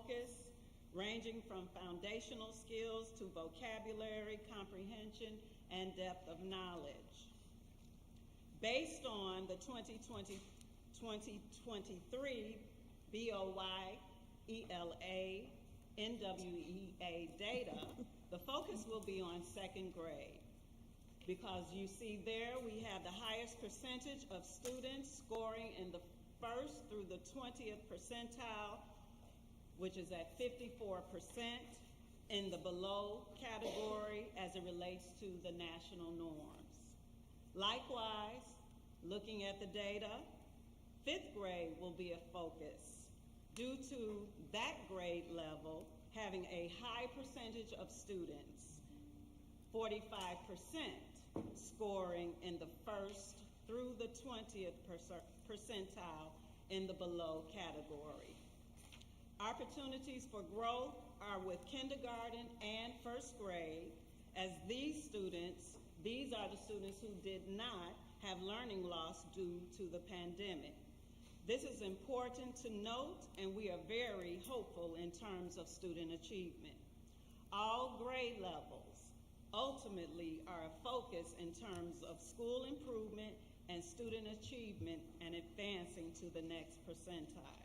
focus, ranging from foundational skills to vocabulary, comprehension, and depth of knowledge. Based on the 2023 BOY, ELA, NWEA data, the focus will be on second grade. Because you see there, we have the highest percentage of students scoring in the 1st through the 20th percentile, which is at 54%, in the below category as it relates to the national norms. Likewise, looking at the data, 5th grade will be a focus due to that grade level having a high percentage of students, 45%, scoring in the 1st through the 20th percentile in the below category. Opportunities for growth are with kindergarten and 1st grade, as these are the students who did not have learning loss due to the pandemic. This is important to note, and we are very hopeful in terms of student achievement. All grade levels ultimately are a focus in terms of school improvement and student achievement and advancing to the next percentile.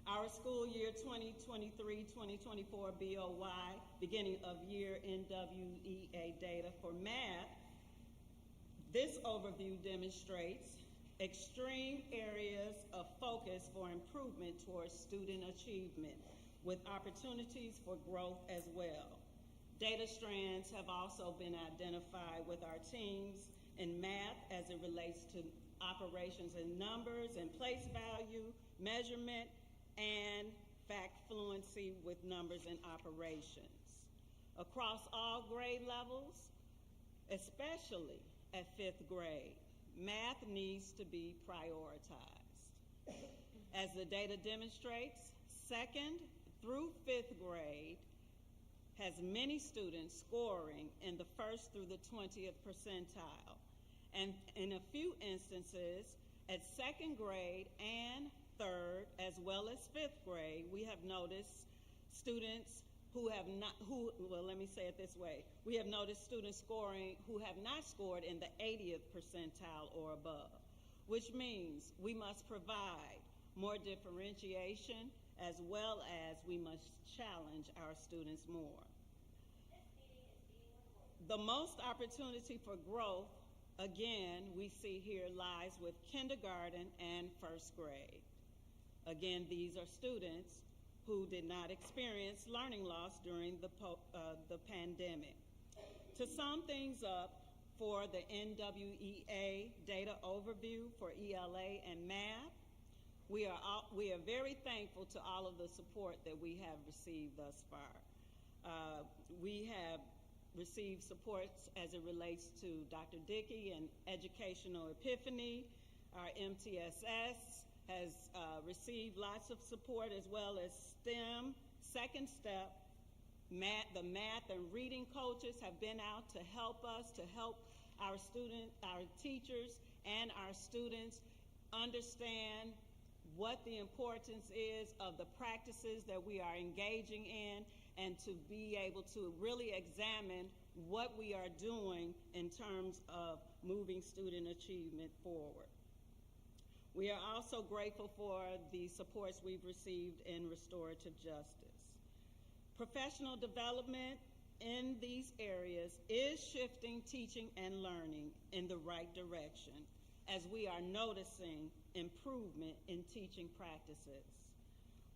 Our school year 2023-2024 BOY, beginning of year NWEA data for math, this overview demonstrates extreme areas of focus for improvement towards student achievement, with opportunities for growth as well. Data strands have also been identified with our teams in math as it relates to operations in numbers and place value, measurement, and fact fluency with numbers and operations. Across all grade levels, especially at 5th grade, math needs to be prioritized. As the data demonstrates, 2nd through 5th grade has many students scoring in the 1st through the 20th percentile. And in a few instances, at 2nd grade and 3rd, as well as 5th grade, we have noticed students we have noticed students scoring who have not scored in the 80th percentile or above, which means we must provide more differentiation as well as we must challenge our students more. The most opportunity for growth, again, we see here lies with kindergarten and 1st grade. Again, these are students who did not experience learning loss during the pandemic. To sum things up for the NWEA data overview for ELA and math, we are very thankful to all of the support that we have received thus far. We have received supports as it relates to Dr. Dickey and Educational Epiphany. Our MTSS has received lots of support, as well as STEM, Second Step, the math and reading coaches have been out to help us, to help our teachers and our students understand what the importance is of the practices that we are engaging in, and to be able to really examine what we are doing in terms of moving student achievement forward. We are also grateful for the supports we've received in restorative justice. Professional development in these areas is shifting teaching and learning in the right direction, as we are noticing improvement in teaching practices.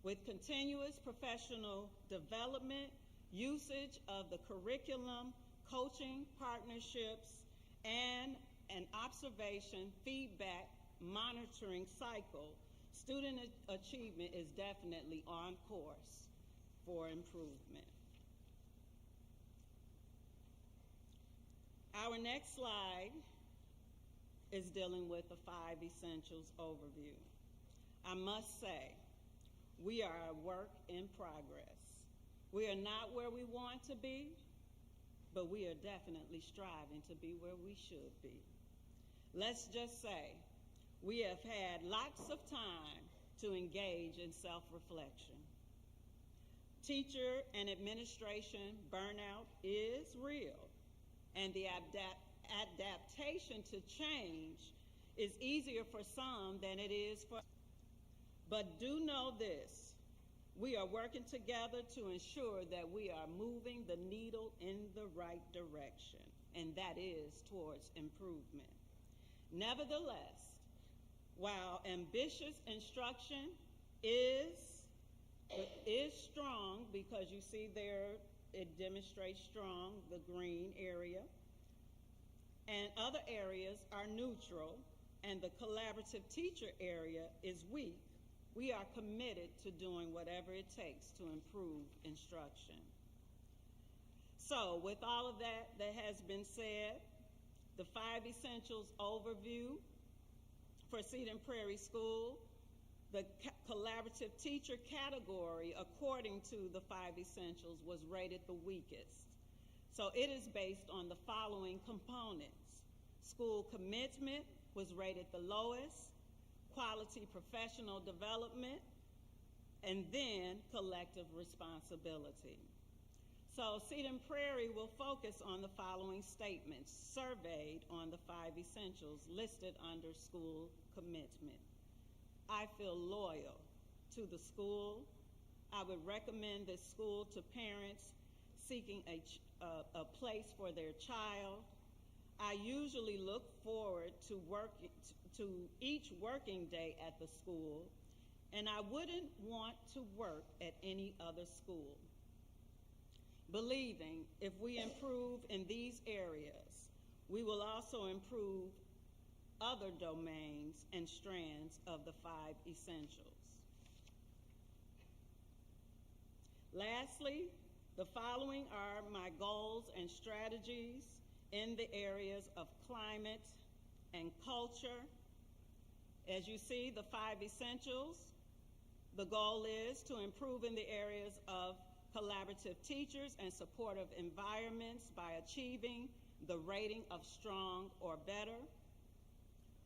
With continuous professional development, usage of the curriculum, coaching, partnerships, and an observation, feedback, monitoring cycle, student achievement is definitely on course for improvement. Our next slide is dealing with the 5 essentials overview. I must say, we are a work in progress. We are not where we want to be, but we are definitely striving to be where we should be. Let's just say, we have had lots of time to engage in self-reflection. Teacher and administration burnout is real, and the adaptation to change is easier for some than it is for others. But do know this, we are working together to ensure that we are moving the needle in the right direction, and that is towards improvement. Nevertheless, while ambitious instruction is strong, because you see there it demonstrates strong, the green area, and other areas are neutral, and the collaborative teacher area is weak, we are committed to doing whatever it takes to improve instruction. So with all of that has been said, the 5 essentials overview for Eden Prairie School, the collaborative teacher category, according to the 5 essentials, was rated the weakest. So it is based on the following components. School commitment was rated the lowest, quality professional development, and then collective responsibility. So Eden Prairie will focus on the following statements surveyed on the 5 essentials listed under school commitment. I feel loyal to the school. I would recommend this school to parents seeking a place for their child. I usually look forward to each working day at the school, and I wouldn't want to work at any other school. Believing if we improve in these areas, we will also improve other domains and strands of the 5 essentials. Lastly, the following are my goals and strategies in the areas of climate and culture. As you see, the 5 essentials, the goal is to improve in the areas of collaborative teachers and supportive environments by achieving the rating of strong or better.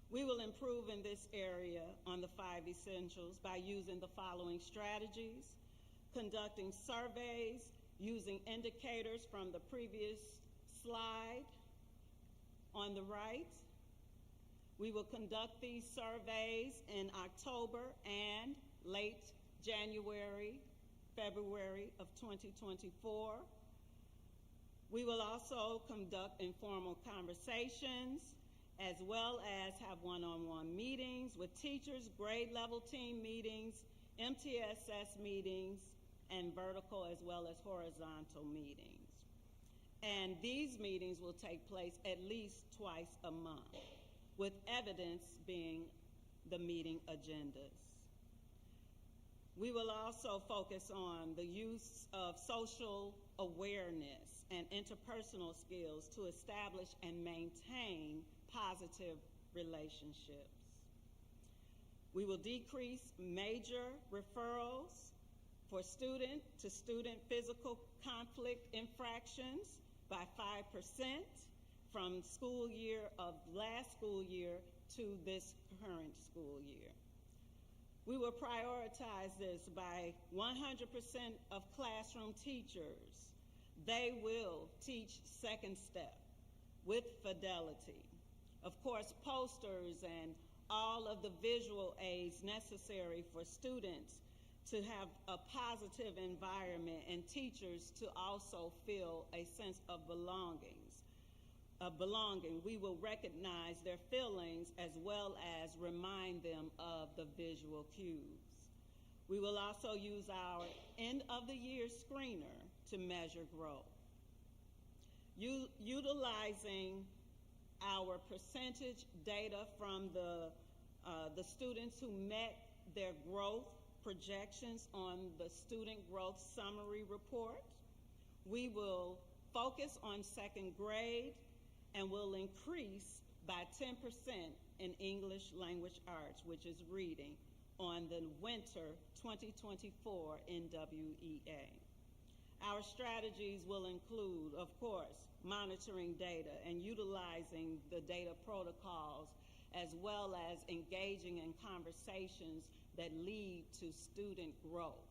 We will improve in this area on the 5 essentials by using the following strategies: conducting surveys using indicators from the previous slide on the right. We will conduct these surveys in October and late January, February of 2024. We will also conduct informal conversations, as well as have one-on-one meetings with teachers, grade level team meetings, MTSS meetings, and vertical as well as horizontal meetings. And these meetings will take place at least twice a month, with evidence being the meeting agendas. We will also focus on the use of social awareness and interpersonal skills to establish and maintain positive relationships. We will decrease major referrals for student-to-student physical conflict infractions by 5% from school year of last school year to this current school year. We will prioritize this by 100% of classroom teachers. They will teach second step with fidelity. Of course, posters and all of the visual aids necessary for students to have a positive environment and teachers to also feel a sense of belonging. We will recognize their feelings as well as remind them of the visual cues. We will also use our end of the year screener to measure growth. Utilizing our percentage data from the students who met their growth projections on the student growth summary report. We will focus on second grade and will increase by 10% in English language arts, which is reading, on the winter 2024 NWEA. Our strategies will include, of course, monitoring data and utilizing the data protocols as well as engaging in conversations that lead to student growth.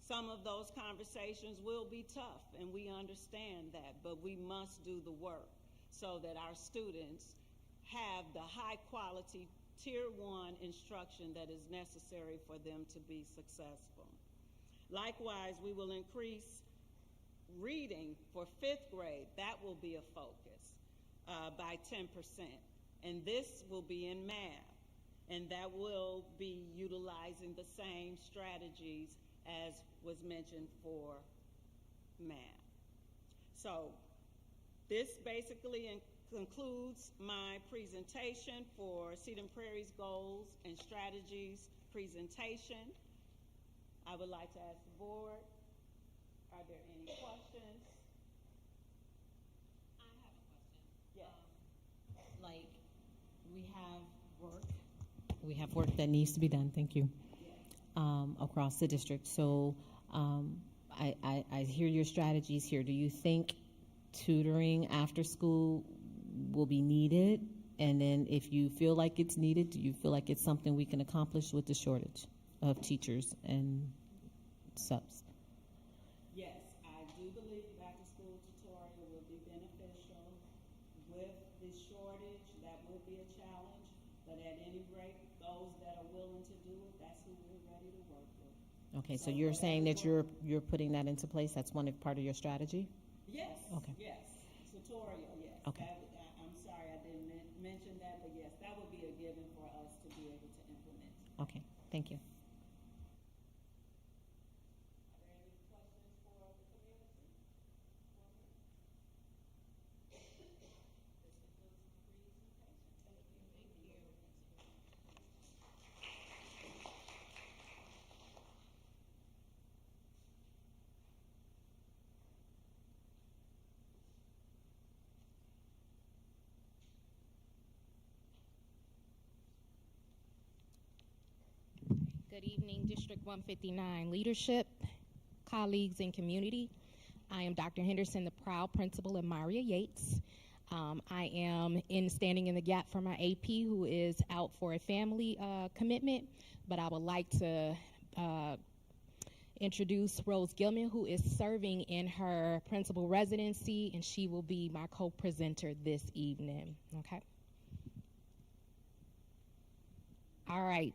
Some of those conversations will be tough, and we understand that, but we must do the work so that our students have the high-quality Tier 1 instruction that is necessary for them to be successful. Likewise, we will increase reading for 5th grade. That will be a focus by 10%. And this will be in math. And that will be utilizing the same strategies as was mentioned for math. So this basically concludes my presentation for Cedar Prairie's Goals and Strategies presentation. I would like to ask the board, are there any questions? I have a question. Yes. Like, we have work that needs to be done, thank you, across the district. So I hear your strategies here. Do you think tutoring after school will be needed? And then if you feel like it's needed, do you feel like it's something we can accomplish with the shortage of teachers and subs? Yes, I do believe back-to-school tutorial will be beneficial. With the shortage, that will be a challenge, but at any rate, those that are willing to do it, that's who we're ready to work with. Okay, so you're saying that you're putting that into place? That's part of your strategy? Yes. Okay. Yes. Tutorial, yes. Okay. I'm sorry I didn't mention that, but yes, that would be a given for us to be able to implement. Okay, thank you. Are there any questions for the community? This concludes my presentation. Thank you. Good evening, District 159 leadership, colleagues, and community. I am Dr. Henderson, the proud principal of Maria Yates. I am standing in the gap for my AP, who is out for a family commitment, but I would like to introduce Rose Gilman, who is serving in her principal residency, and she will be my co-presenter this evening, okay? All right.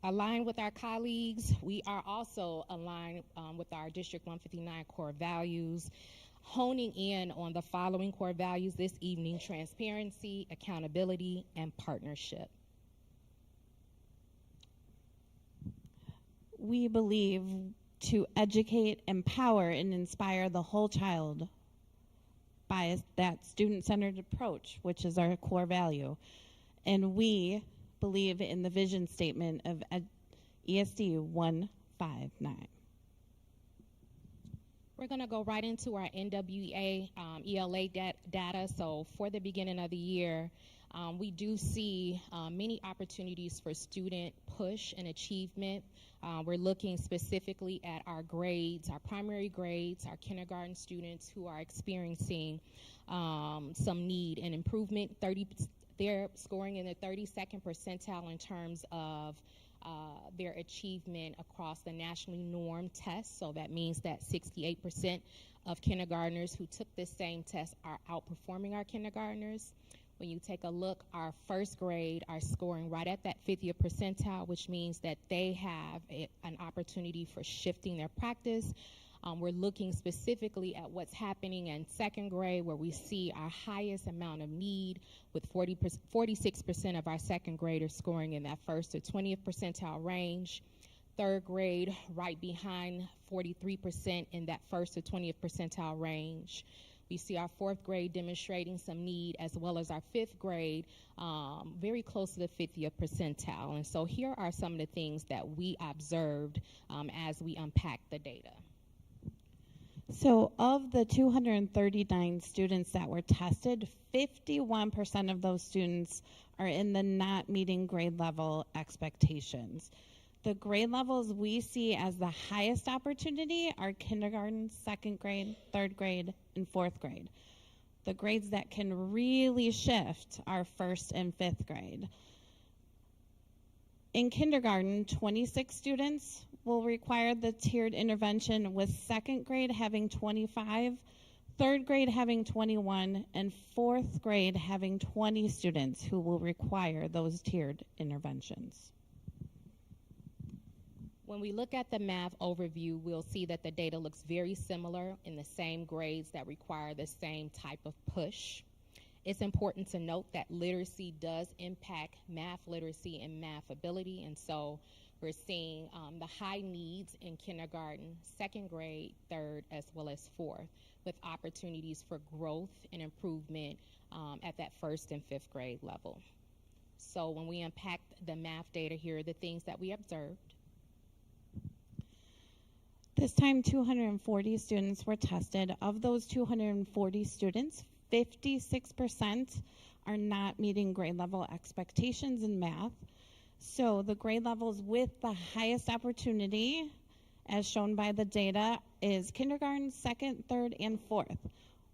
Aligned with our colleagues, we are also aligned with our District 159 core values, honing in on the following core values this evening: transparency, accountability, and partnership. We believe to educate, empower, and inspire the whole child by that student-centered approach, which is our core value. And we believe in the vision statement of ESD 159. We're going to go right into our NWEA ELA data. So for the beginning of the year, we do see many opportunities for student push and achievement. We're looking specifically at our grades, our primary grades, our kindergarten students who are experiencing some need and improvement. They're scoring in the 32nd percentile in terms of their achievement across the nationally normed test. So that means that 68% of kindergartners who took this same test are outperforming our kindergartners. When you take a look, our first grade are scoring right at that 50th percentile, which means that they have an opportunity for shifting their practice. We're looking specifically at what's happening in second grade, where we see our highest amount of need, with 46% of our second graders scoring in that first to 20th percentile range. Third grade, right behind 43% in that first to 20th percentile range. We see our fourth grade demonstrating some need, as well as our fifth grade very close to the 50th percentile. And so here are some of the things that we observed as we unpack the data. So of the 239 students that were tested, 51% of those students are in the not meeting grade level expectations. The grade levels we see as the highest opportunity are kindergarten, second grade, third grade, and fourth grade. The grades that can really shift are 1st and 5th grade. In kindergarten, 26 students will require the tiered intervention, with 2nd grade having 25, 3rd grade having 21, and 4th grade having 20 students who will require those tiered interventions. When we look at the math overview, we'll see that the data looks very similar in the same grades that require the same type of push. It's important to note that literacy does impact math literacy and math ability, and so we're seeing the high needs in kindergarten, 2nd grade, 3rd, as well as 4th, with opportunities for growth and improvement at that 1st and 5th grade level. So when we unpack the math data here, are the things that we observed. This time, 240 students were tested. Of those 240 students, 56% are not meeting grade level expectations in math. So the grade levels with the highest opportunity, as shown by the data, is kindergarten, 2nd, 3rd, and 4th.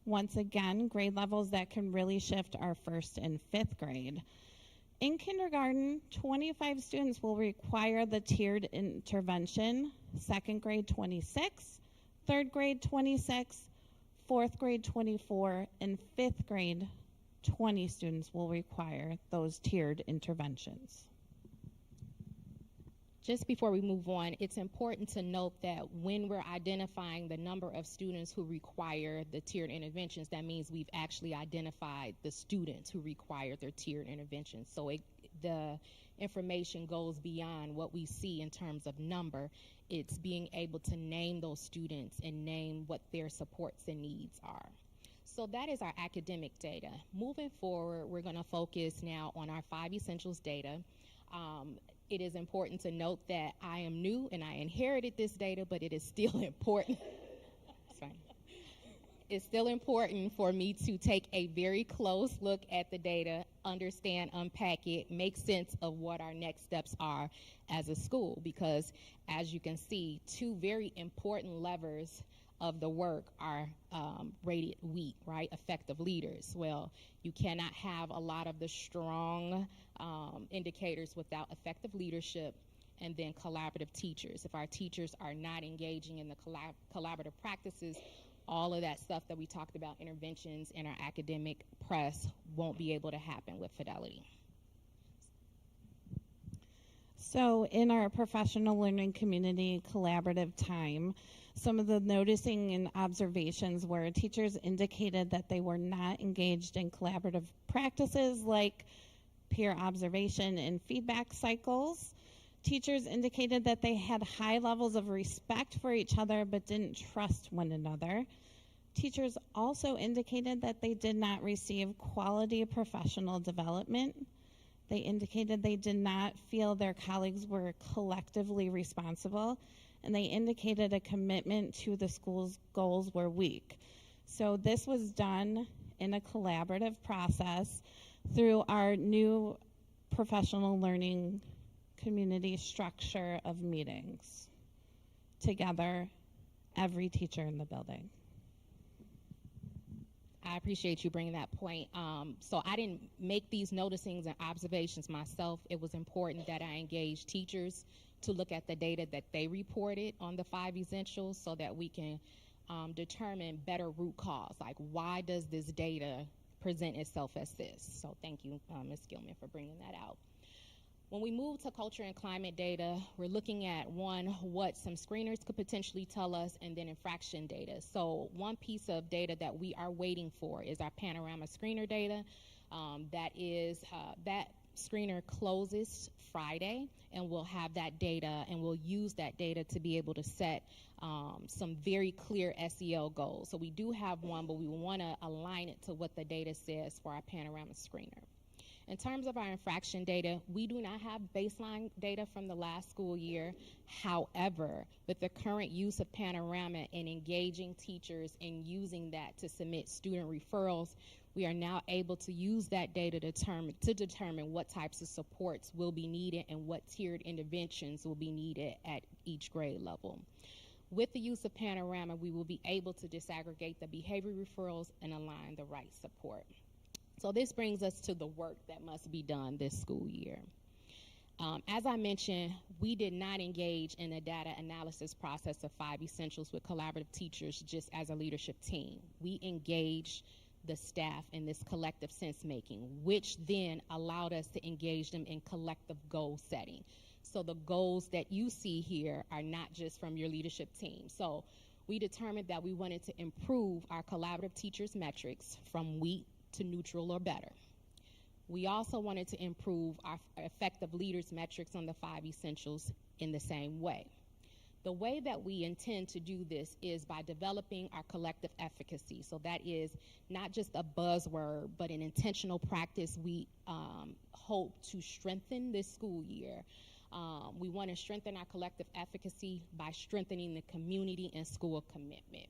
Once again, grade levels that can really shift are 1st and 5th grade. In kindergarten, 25 students will require the tiered intervention. 2nd grade, 26, 3rd grade, 26, 4th grade, 24, and 5th grade, 20 students will require those tiered interventions. Just before we move on, it's important to note that when we're identifying the number of students who require the tiered interventions, that means we've actually identified the students who require their tiered interventions. So the information goes beyond what we see in terms of number. It's being able to name those students and name what their supports and needs are. So that is our academic data. Moving forward, we're going to focus now on our 5 essentials data. It is important to note that I am new and I inherited this data, but it is still important. It's still important for me to take a very close look at the data, understand, unpack it, make sense of what our next steps are as a school, because as you can see, 2 very important levers of the work are rated weak, right? Effective leaders. Well, you cannot have a lot of the strong indicators without effective leadership, and then collaborative teachers. If our teachers are not engaging in the collaborative practices, all of that stuff that we talked about, interventions in our academic press, won't be able to happen with fidelity. So in our professional learning community collaborative time, some of the noticing and observations were teachers indicated that they were not engaged in collaborative practices like peer observation and feedback cycles. Teachers indicated that they had high levels of respect for each other but didn't trust one another. Teachers also indicated that they did not receive quality professional development. They indicated they did not feel their colleagues were collectively responsible, and they indicated a commitment to the school's goals were weak. So this was done in a collaborative process through our new professional learning community structure of meetings together, every teacher in the building. I appreciate you bringing that point. So I didn't make these noticings and observations myself. It was important that I engage teachers to look at the data that they reported on the 5 essentials so that we can determine better root cause, like why does this data present itself as this? So thank you, Ms. Gilman, for bringing that out. When we move to culture and climate data, we're looking at, one, what some screeners could potentially tell us, and then infraction data. So one piece of data that we are waiting for is our panorama screener data. That screener closes Friday, and we'll have that data, and we'll use that data to be able to set some very clear SEL goals. So we do have one, but we want to align it to what the data says for our panorama screener. In terms of our infraction data, we do not have baseline data from the last school year. However, with the current use of Panorama and engaging teachers and using that to submit student referrals, we are now able to use that data to determine what types of supports will be needed and what tiered interventions will be needed at each grade level. With the use of Panorama, we will be able to disaggregate the behavior referrals and align the right support. So this brings us to the work that must be done this school year. As I mentioned, we did not engage in the data analysis process of 5 Essentials with collaborative teachers just as a leadership team. We engaged the staff in this collective sense making, which then allowed us to engage them in collective goal setting. So the goals that you see here are not just from your leadership team. So we determined that we wanted to improve our collaborative teachers metrics from weak to neutral or better. We also wanted to improve our effective leaders metrics on the 5 Essentials in the same way. The way that we intend to do this is by developing our collective efficacy. So that is not just a buzzword, but an intentional practice we hope to strengthen this school year. We want to strengthen our collective efficacy by strengthening the community and school commitment.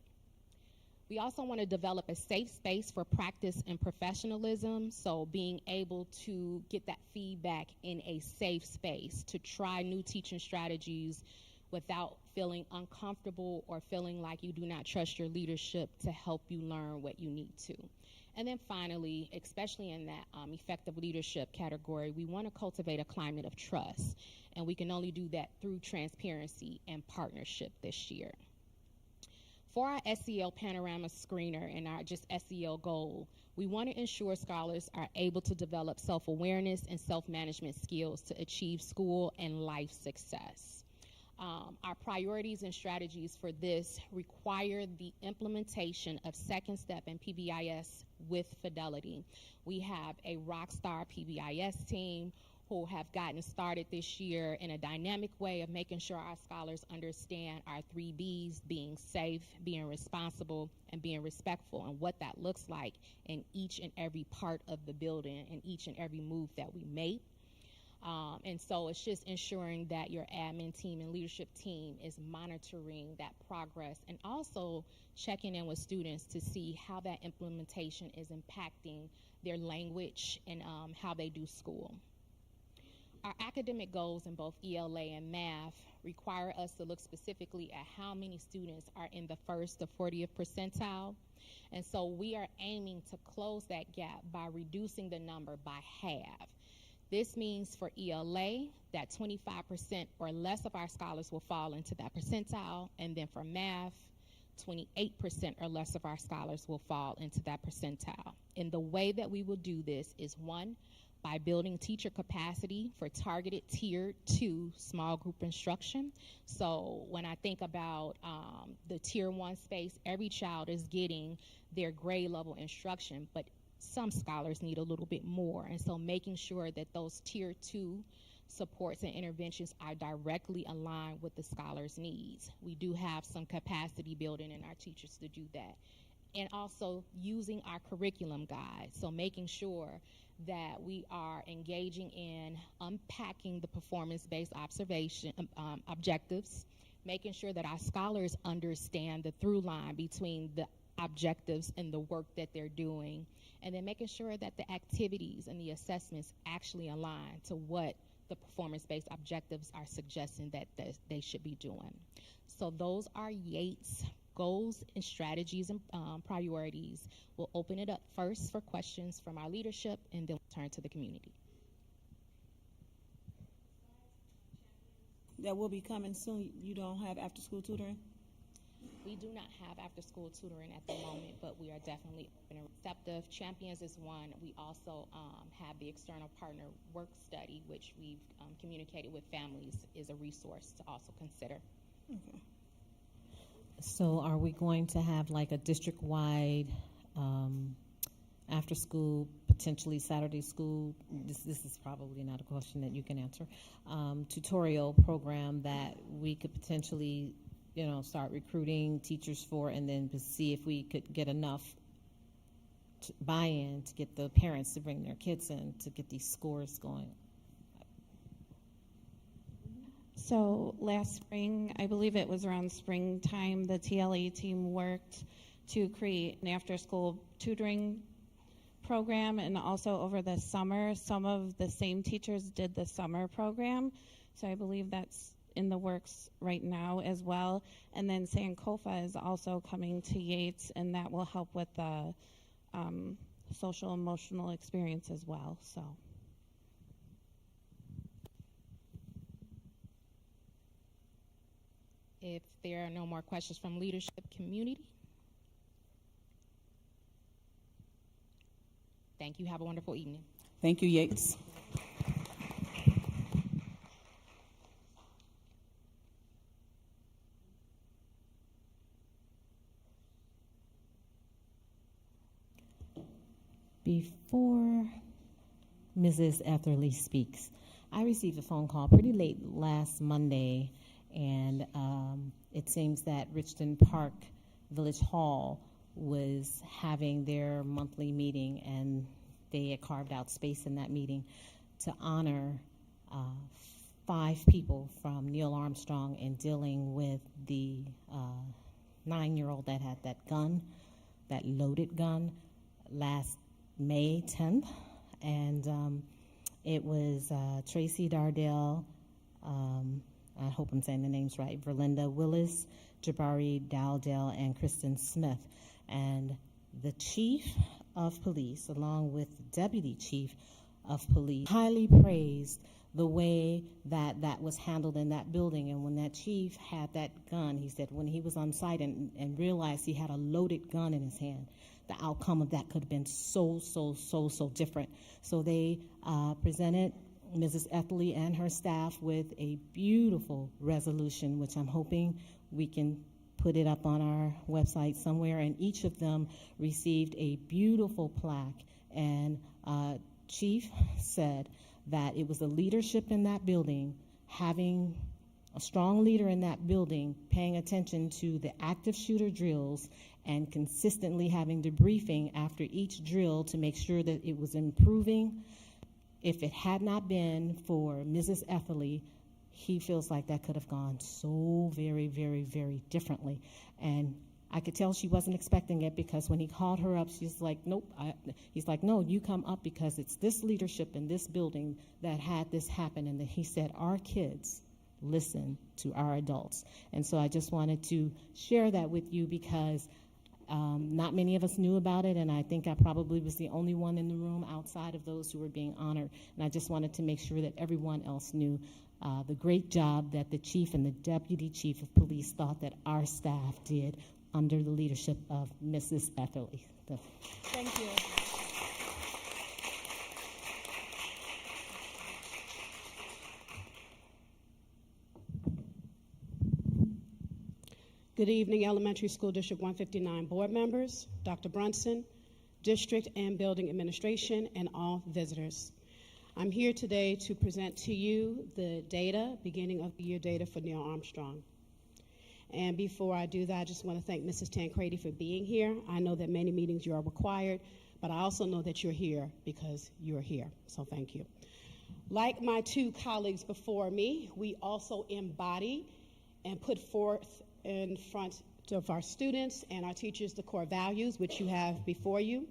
We also want to develop a safe space for practice and professionalism, so being able to get that feedback in a safe space to try new teaching strategies without feeling uncomfortable or feeling like you do not trust your leadership to help you learn what you need to. And then finally, especially in that effective leadership category, we want to cultivate a climate of trust, and we can only do that through transparency and partnership this year. For our SEL Panorama Screener and our just SEL goal, we want to ensure scholars are able to develop self-awareness and self-management skills to achieve school and life success. Our priorities and strategies for this require the implementation of Second Step and PBIS with fidelity. We have a rockstar PBIS team who have gotten started this year in a dynamic way of making sure our scholars understand our 3 Bs, being safe, being responsible, and being respectful, and what that looks like in each and every part of the building and each and every move that we make. And so it's just ensuring that your admin team and leadership team is monitoring that progress and also checking in with students to see how that implementation is impacting their language and how they do school. Our academic goals in both ELA and math require us to look specifically at how many students are in the 1st to 40th percentile. And so we are aiming to close that gap by reducing the number by half. This means for ELA that 25% or less of our scholars will fall into that percentile, and then for math, 28% or less of our scholars will fall into that percentile. And the way that we will do this is, 1, by building teacher capacity for targeted Tier 2 small group instruction. So when I think about the Tier 1 space, every child is getting their grade level instruction, but some scholars need a little bit more. And so making sure that those Tier 2 supports and interventions are directly aligned with the scholars' needs. We do have some capacity building in our teachers to do that. And also using our curriculum guide, so making sure that we are engaging in unpacking the performance-based observation objectives, making sure that our scholars understand the through line between the objectives and the work that they're doing, and then making sure that the activities and the assessments actually align to what the performance-based objectives are suggesting that they should be doing. So those are Yates goals and strategies and priorities. We'll open it up first for questions from our leadership, and then we'll turn to the community. That will be coming soon. You don't have after-school tutoring? We do not have after-school tutoring at the moment, but we are definitely open and receptive. Champions is one. We also have the external partner work study, which we've communicated with families is a resource to also consider. Okay. So are we going to have like a district-wide after-school, potentially Saturday school, this is probably not a question that you can answer, tutorial program that we could potentially, start recruiting teachers for, and then to see if we could get enough buy-in to get the parents to bring their kids in to get these scores going? So last spring, I believe it was around springtime, the TLE team worked to create an after-school tutoring program, and also over the summer, some of the same teachers did the summer program. So I believe that's in the works right now as well. And then Sankofa is also coming to Yates, and that will help with the social emotional experience as well. So. If there are no more questions from leadership community, thank you. Have a wonderful evening. Thank you, Yates. Before Mrs. Etherly speaks, I received a phone call pretty late last Monday, and it seems that Richton Park Village Hall was having their monthly meeting, and they had carved out space in that meeting to honor 5 people from Neil Armstrong in dealing with the 9-year-old that had that gun, that loaded gun, last May 10th, and it was Tracy Dardell, I hope I'm saying the names right, Verlinda Willis, Jabari Dowdell, and Kristen Smith. And the chief of police, along with the deputy chief of police, highly praised the way that that was handled in that building. And when that chief had that gun, he said when he was on site and realized he had a loaded gun in his hand, the outcome of that could have been so different. So they presented Mrs. Etherly and her staff with a beautiful resolution, which I'm hoping we can put it up on our website somewhere. And each of them received a beautiful plaque. And Chief said that it was the leadership in that building, having a strong leader in that building, paying attention to the active shooter drills and consistently having debriefing after each drill to make sure that it was improving. If it had not been for Mrs. Etherly, he feels like that could have gone so very differently. And I could tell she wasn't expecting it, because when he called her up, she's like, nope. He's like, no, you come up, because it's this leadership in this building that had this happen. And he said, our kids listen to our adults. And so I just wanted to share that with you, because not many of us knew about it, and I think I probably was the only one in the room outside of those who were being honored. And I just wanted to make sure that everyone else knew the great job that the chief and the deputy chief of police thought that our staff did under the leadership of Mrs. Etherly. Thank you. Good evening, Elementary School District 159 board members, Dr. Brunson, district and building administration, and all visitors. I'm here today to present to you the data, beginning of the year data for Neil Armstrong. And before I do that, I just want to thank Mrs. Tancredi for being here. I know that many meetings you are required, but I also know that you're here because you're here, so thank you. Like my 2 colleagues before me, we also embody and put forth in front of our students and our teachers the core values, which you have before you,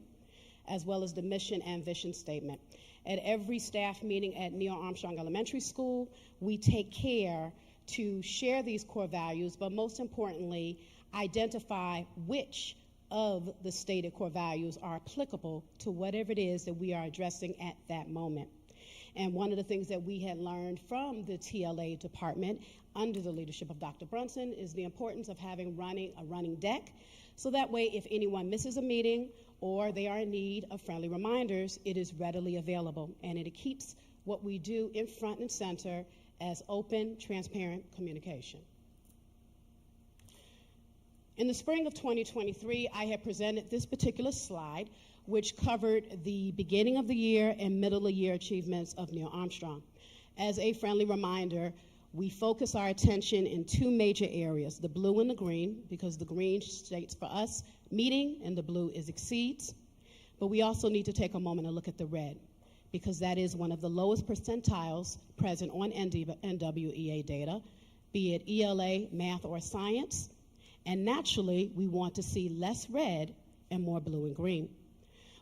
as well as the mission and vision statement. At every staff meeting at Neil Armstrong Elementary School, we take care to share these core values, but most importantly, identify which of the stated core values are applicable to whatever it is that we are addressing at that moment. And one of the things that we had learned from the TLA department under the leadership of Dr. Brunson is the importance of having a running deck, so that way if anyone misses a meeting or they are in need of friendly reminders, it is readily available, and it keeps what we do in front and center as open, transparent communication. In the spring of 2023, I had presented this particular slide, which covered the beginning of the year and middle of the year achievements of Neil Armstrong. As a friendly reminder, we focus our attention in 2 major areas, the blue and the green, because the green states for us meeting and the blue is exceeds. But we also need to take a moment and look at the red, because that is one of the lowest percentiles present on NWEA data, be it ELA, math, or science. And naturally, we want to see less red and more blue and green.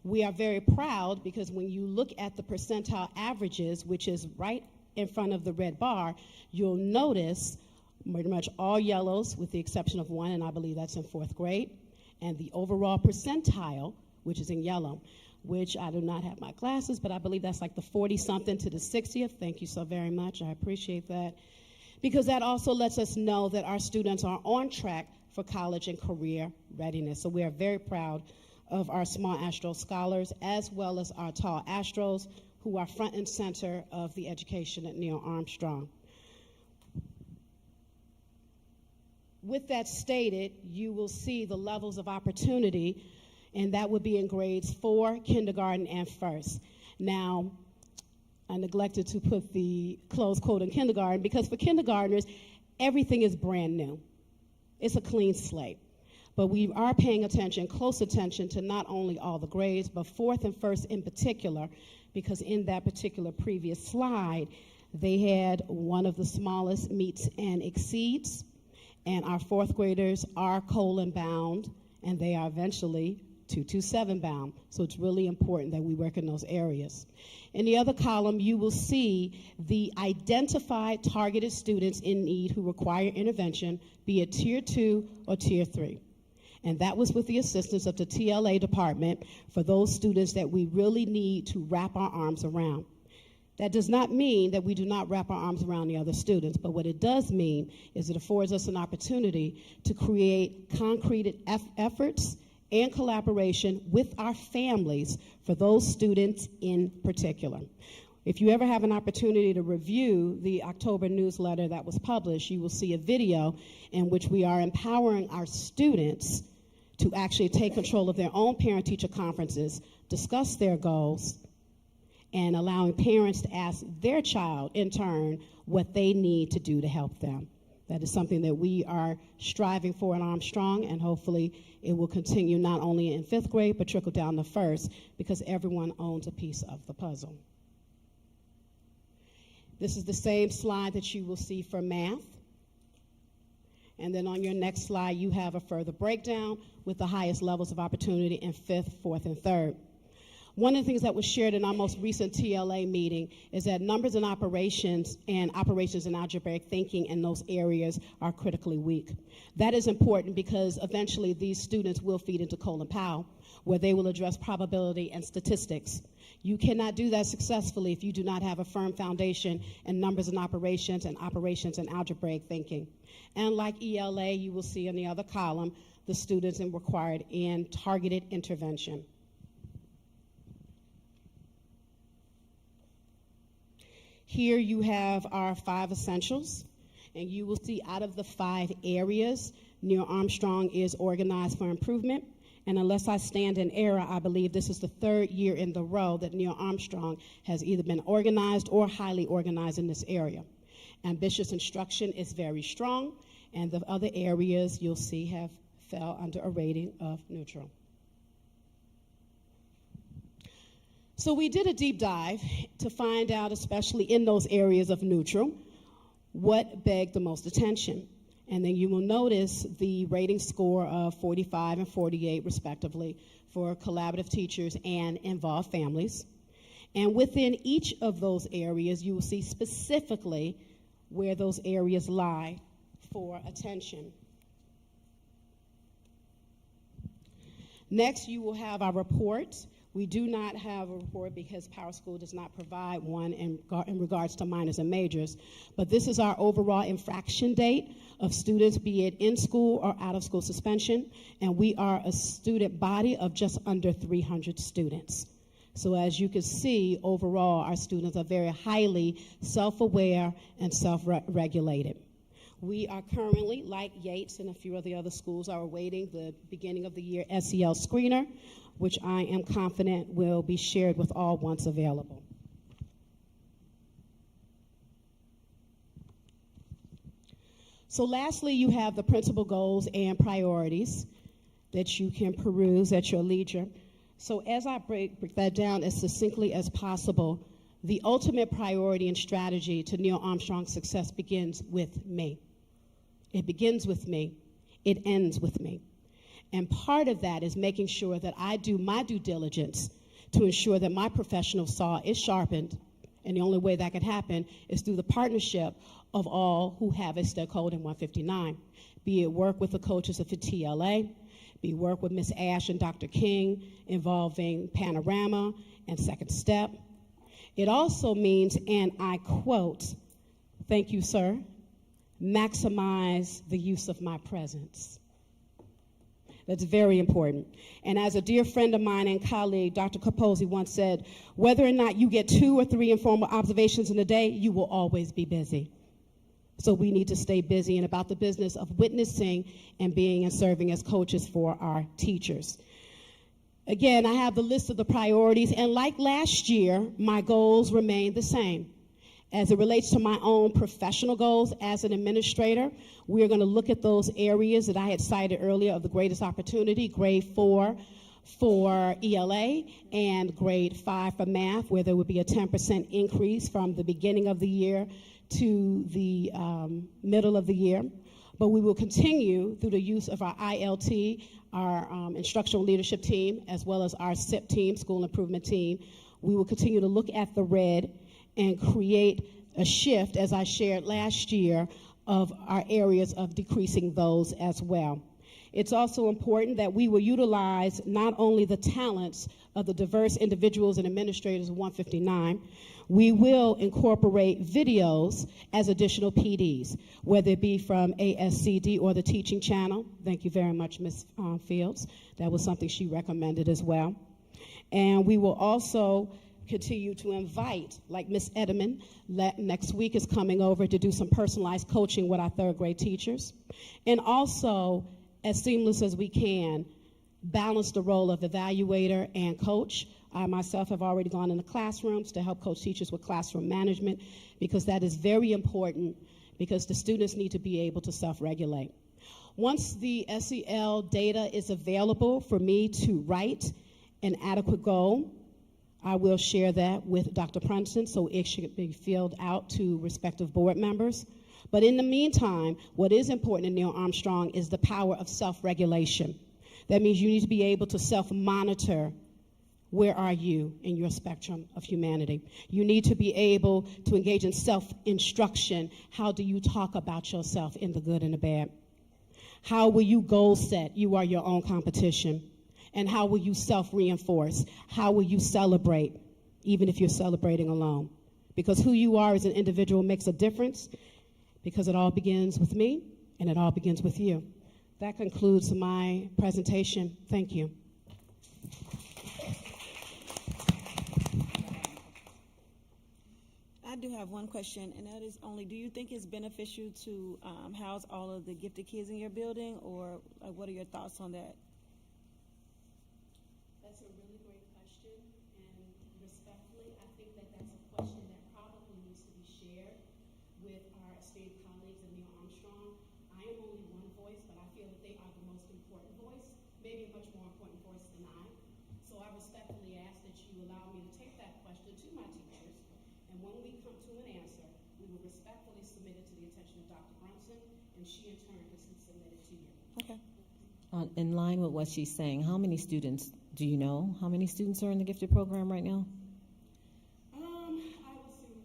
We are very proud because when you look at the percentile averages, which is right in front of the red bar, you'll notice pretty much all yellows with the exception of one, and I believe that's in 4th grade, and the overall percentile, which is in yellow, which I do not have my glasses, but I believe that's like the 40-something to the 60th. Thank you so very much. I appreciate that. Because that also lets us know that our students are on track for college and career readiness. So we are very proud of our small astro scholars as well as our tall astros who are front and center of the education at Neil Armstrong. With that stated, you will see the levels of opportunity, and that would be in grades 4, kindergarten, and first. Now, I neglected to put the close quote in kindergarten because for kindergartners, everything is brand new. It's a clean slate. But we are paying attention, close attention to not only all the grades, but 4th and 1st in particular, because in that particular previous slide, they had one of the smallest meets and exceeds, and our 4th graders are colon bound, and they are eventually 227 bound. So it's really important that we work in those areas. In the other column, you will see the identified targeted students in need who require intervention, be it Tier 2 or Tier 3. And that was with the assistance of the TLA department for those students that we really need to wrap our arms around. That does not mean that we do not wrap our arms around the other students, but what it does mean is it affords us an opportunity to create concrete efforts and collaboration with our families for those students in particular. If you ever have an opportunity to review the October newsletter that was published, you will see a video in which we are empowering our students to actually take control of their own parent-teacher conferences, discuss their goals, and allowing parents to ask their child, in turn, what they need to do to help them. That is something that we are striving for at Armstrong, and hopefully it will continue not only in 5th grade, but trickle down to 1st, because everyone owns a piece of the puzzle. This is the same slide that you will see for math. And then on your next slide, you have a further breakdown with the highest levels of opportunity in 5th, 4th, and 3rd. One of the things that was shared in our most recent TLA meeting is that numbers and operations in algebraic thinking in those areas are critically weak. That is important because eventually these students will feed into Colin Powell, where they will address probability and statistics. You cannot do that successfully if you do not have a firm foundation in numbers and operations in algebraic thinking. And like ELA, you will see in the other column, the students required in targeted intervention. Here you have our 5 essentials, and you will see out of the 5 areas, Neil Armstrong is organized for improvement. And unless I stand in error, I believe this is the 3rd year in the row that Neil Armstrong has either been organized or highly organized in this area. Ambitious instruction is very strong, and the other areas you'll see have fell under a rating of neutral. So we did a deep dive to find out, especially in those areas of neutral, what begged the most attention. And then you will notice the rating score of 45 and 48, respectively, for collaborative teachers and involved families. And within each of those areas, you will see specifically where those areas lie for attention. Next, you will have our report. We do not have a report because Power School does not provide one in regards to minors and majors, but this is our overall infraction date of students, be it in school or out of school suspension, and we are a student body of just under 300 students. So as you can see, overall, our students are very highly self-aware and self-regulated. We are currently, like Yates and a few of the other schools, are awaiting the beginning of the year SEL screener, which I am confident will be shared with all once available. So lastly, you have the principal goals and priorities that you can peruse at your leisure. So as I break that down as succinctly as possible, the ultimate priority and strategy to Neil Armstrong's success begins with me. It begins with me. It ends with me. And part of that is making sure that I do my due diligence to ensure that my professional saw is sharpened And the only way that can happen is through the partnership of all who have a STED code in 159, be it work with the coaches of the TLA, be it work with Ms. Ash and Dr. King involving Panorama and Second Step. It also means, and I quote, thank you, sir, maximize the use of my presence. That's very important. And as a dear friend of mine and colleague, Dr. Capozzi, once said, whether or not you get 2 or 3 informal observations in a day, you will always be busy. So we need to stay busy and about the business of witnessing and being and serving as coaches for our teachers. Again, I have the list of the priorities, and like last year, my goals remain the same. As it relates to my own professional goals as an administrator, we are going to look at those areas that I had cited earlier of the greatest opportunity, grade 4 for ELA and grade 5 for math, where there would be a 10% increase from the beginning of the year to the middle of the year. But we will continue through the use of our ILT, our instructional leadership team, as well as our SIP team, school improvement team. We will continue to look at the red and create a shift, as I shared last year, of our areas of decreasing those as well. It's also important that we will utilize not only the talents of the diverse individuals and administrators of 159, we will incorporate videos as additional PDs, whether it be from ASCD or the teaching channel. Thank you very much, Ms. Fields. That was something she recommended as well. And we will also continue to invite, like Ms. Edelman, next week is coming over to do some personalized coaching with our 3rd grade teachers. And also, as seamless as we can, balance the role of evaluator and coach. I myself have already gone into classrooms to help coach teachers with classroom management, because that is very important, because the students need to be able to self-regulate. Once the SEL data is available for me to write an adequate goal, I will share that with Dr. Brunson so it should be filled out to respective board members. But in the meantime, what is important in Neil Armstrong is the power of self-regulation. That means you need to be able to self-monitor. Where are you in your spectrum of humanity? You need to be able to engage in self-instruction. How do you talk about yourself in the good and the bad? How will you goal set? You are your own competition. And how will you self-reinforce? How will you celebrate, even if you're celebrating alone? Because who you are as an individual makes a difference, because it all begins with me, and it all begins with you. That concludes my presentation. Thank you. I do have one question, and that is only, do you think it's beneficial to house all of the gifted kids in your building, or what are your thoughts on that? That's a really great question, and respectfully, I think that that's a question that probably needs to be shared with our esteemed colleagues at Neil Armstrong. I am only one voice, but I feel that they are the most important voice, maybe a much more important voice than I. So I respectfully ask that you allow me to take that question to my teachers, and when we come to an answer, we will respectfully submit it to the attention of Dr. Brunson, and she in turn can submit it to you. Okay. In line with what she's saying, how many students, do you know, how many students are in the gifted program right now? I will see.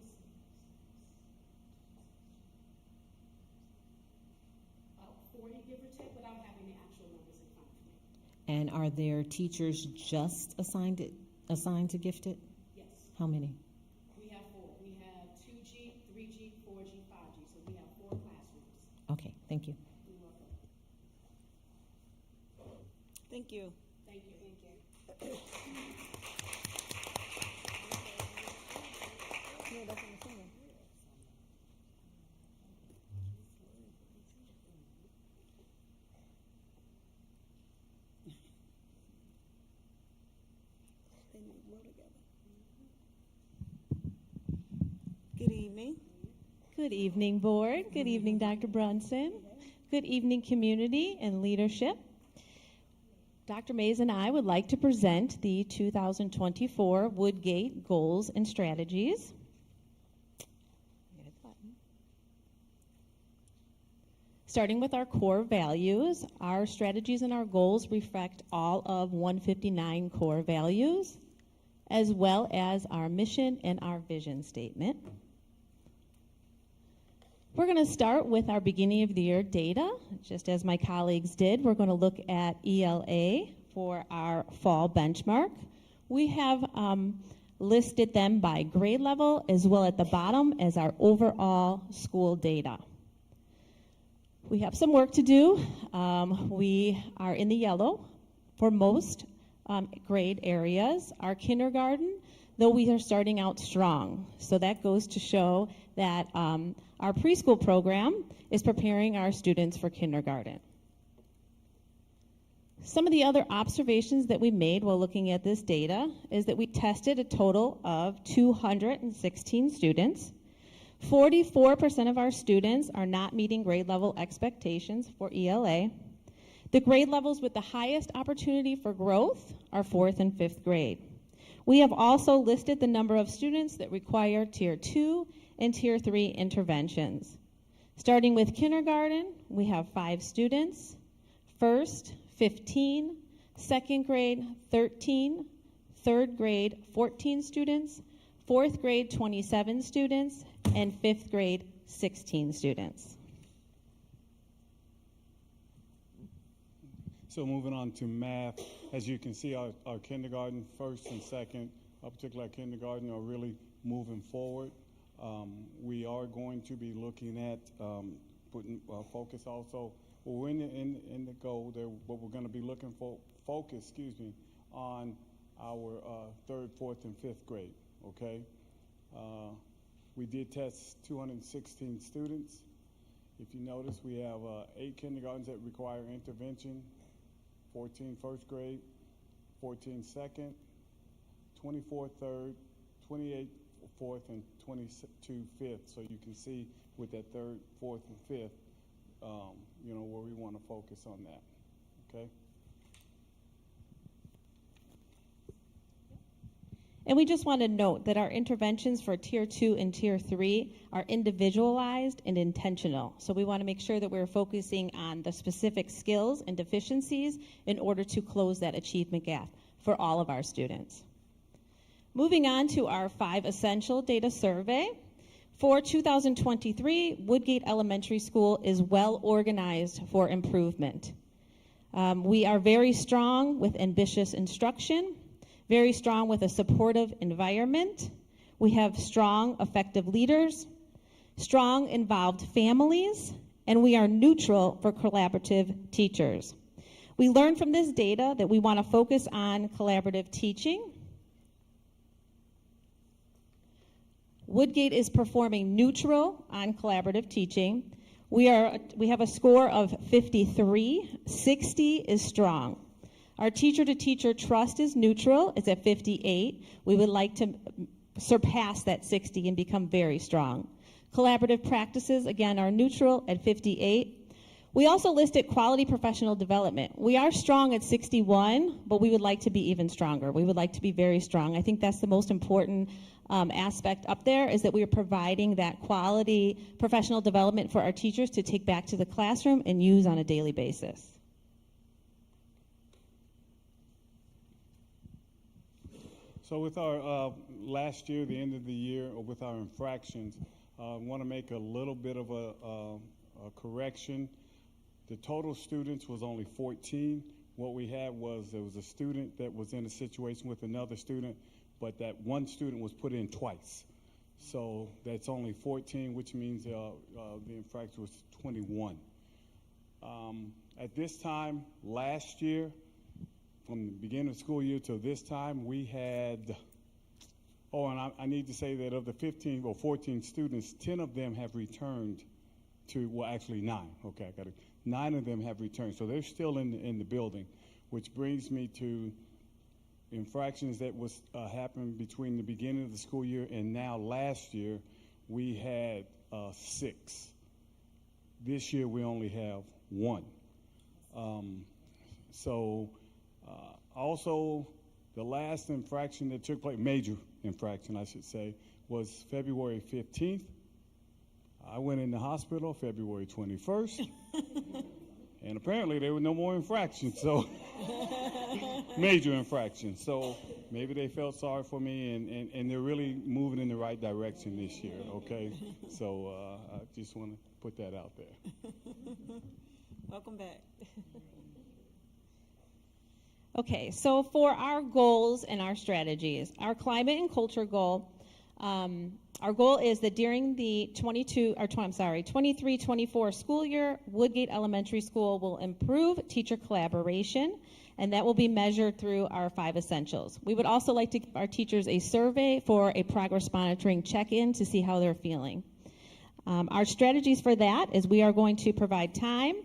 About 40, give or take, without having the actual numbers in front of me. And are there teachers just assigned to gifted? Yes. How many? We have 4. We have 2G, 3G, 4G, 5G. So we have 4 classrooms. Okay, thank you. You're welcome. Thank you. Thank you. Thank you. No, that's on the finger. They need to grow together. Good evening. Good evening, board. Good evening, Dr. Brunson. Good evening, community and leadership. Dr. Mays and I would like to present the 2024 Woodgate Goals and Strategies. Starting with our core values, our strategies and our goals reflect all of 159 core values. as well as our mission and our vision statement. We're going to start with our beginning of the year data. Just as my colleagues did, we're going to look at ELA for our fall benchmark. We have listed them by grade level as well at the bottom as our overall school data. We have some work to do. We are in the yellow for most grade areas. Our kindergarten, though we are starting out strong. So that goes to show that our preschool program is preparing our students for kindergarten. Some of the other observations that we made while looking at this data is that we tested a total of 216 students. 44% of our students are not meeting grade level expectations for ELA. The grade levels with the highest opportunity for growth are 4th and 5th grade. We have also listed the number of students that require Tier 2 and Tier 3 interventions. Starting with kindergarten, we have 5 students. First, 15, 2nd grade, 13, 3rd grade, 14 students, 4th grade, 27 students, and 5th grade, 16 students. So moving on to math, as you can see, our kindergarten, 1st and 2nd, particularly our kindergarten, are really moving forward. We are going to be looking at putting focus also. We're in the goal there, but we're going to be looking for focus, on our 3rd, 4th, and 5th grade. Okay. We did test 216 students. If you notice, we have 8 kindergartens that require intervention, 14 1st grade, 14 2nd, 24 3rd, 28 4th, and 22 5th. So you can see with that 3rd, 4th, and 5th, where we want to focus on that. Okay. And we just want to note that our interventions for Tier 2 and Tier 3 are individualized and intentional. So we want to make sure that we're focusing on the specific skills and deficiencies in order to close that achievement gap for all of our students. Moving on to our 5 essential data survey. For 2023, Woodgate Elementary School is well organized for improvement. We are very strong with ambitious instruction, very strong with a supportive environment. We have strong, effective leaders, strong, involved families, and we are neutral for collaborative teachers. We learned from this data that we want to focus on collaborative teaching. Woodgate is performing neutral on collaborative teaching. We have a score of 53. 60 is strong. Our teacher-to-teacher trust is neutral. It's at 58. We would like to surpass that 60 and become very strong. Collaborative practices, again, are neutral at 58. We also listed quality professional development. We are strong at 61, but we would like to be even stronger. We would like to be very strong. I think that's the most important aspect up there, is that we are providing that quality professional development for our teachers to take back to the classroom and use on a daily basis. So with our last year, the end of the year, with our infractions, I want to make a little bit of a correction. The total students was only 14. What we had was there was a student that was in a situation with another student, but that one student was put in twice. So that's only 14, which means the infraction was 21. At this time last year, from the beginning of the school year till this time, we had, and I need to say that of the 15 or 14 students, 10 of them have returned to, well, actually 9. Okay, I got it. 9 of them have returned. So they're still in the building, which brings me to infractions that was happened between the beginning of the school year and now last year. We had 6. This year we only have 1. Also, the last infraction that took place, major infraction I should say, was February 15th. I went in the hospital February 21st, and apparently there were no more infractions, so major infractions. So maybe they felt sorry for me, and they're really moving in the right direction this year, okay? So I just want to put that out there. Welcome back. Okay, so for our goals and our strategies, our climate and culture goal, our goal is that during the 23-24 school year, Woodgate Elementary School will improve teacher collaboration, and that will be measured through our 5 essentials. We would also like to give our teachers a survey for a progress monitoring check-in to see how they're feeling. Our strategies for that is we are going to provide time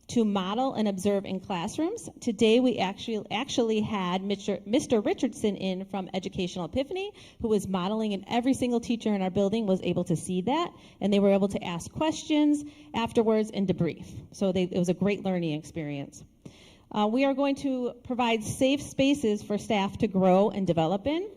to model and observe in classrooms. Today we actually had Mr. Richardson in from Educational Epiphany, who was modeling, and every single teacher in our building was able to see that, and they were able to ask questions afterwards and debrief. So it was a great learning experience. We are going to provide safe spaces for staff to grow and develop in.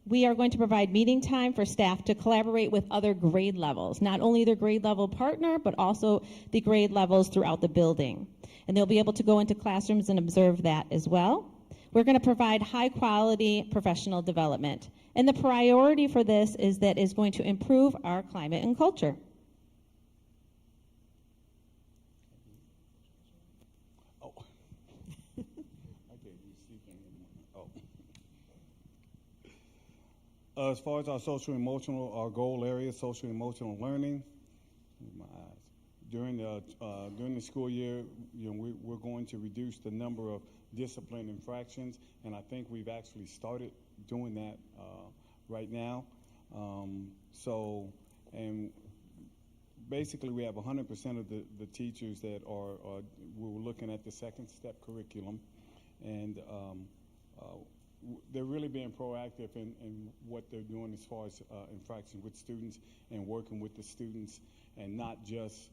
We are going to provide meeting time for staff to collaborate with other grade levels, not only their grade level partner, but also the grade levels throughout the building. And they'll be able to go into classrooms and observe that as well. We're going to provide high quality professional development. And the priority for this is that is going to improve our climate and culture. As far as our social emotional, our goal area, social emotional learning, my eyes. During the school year, we're going to reduce the number of discipline infractions, and I think we've actually started doing that right now. And basically we have 100% of the teachers that are we're looking at the second step curriculum, and they're really being proactive in what they're doing as far as infraction with students and working with the students, and not just,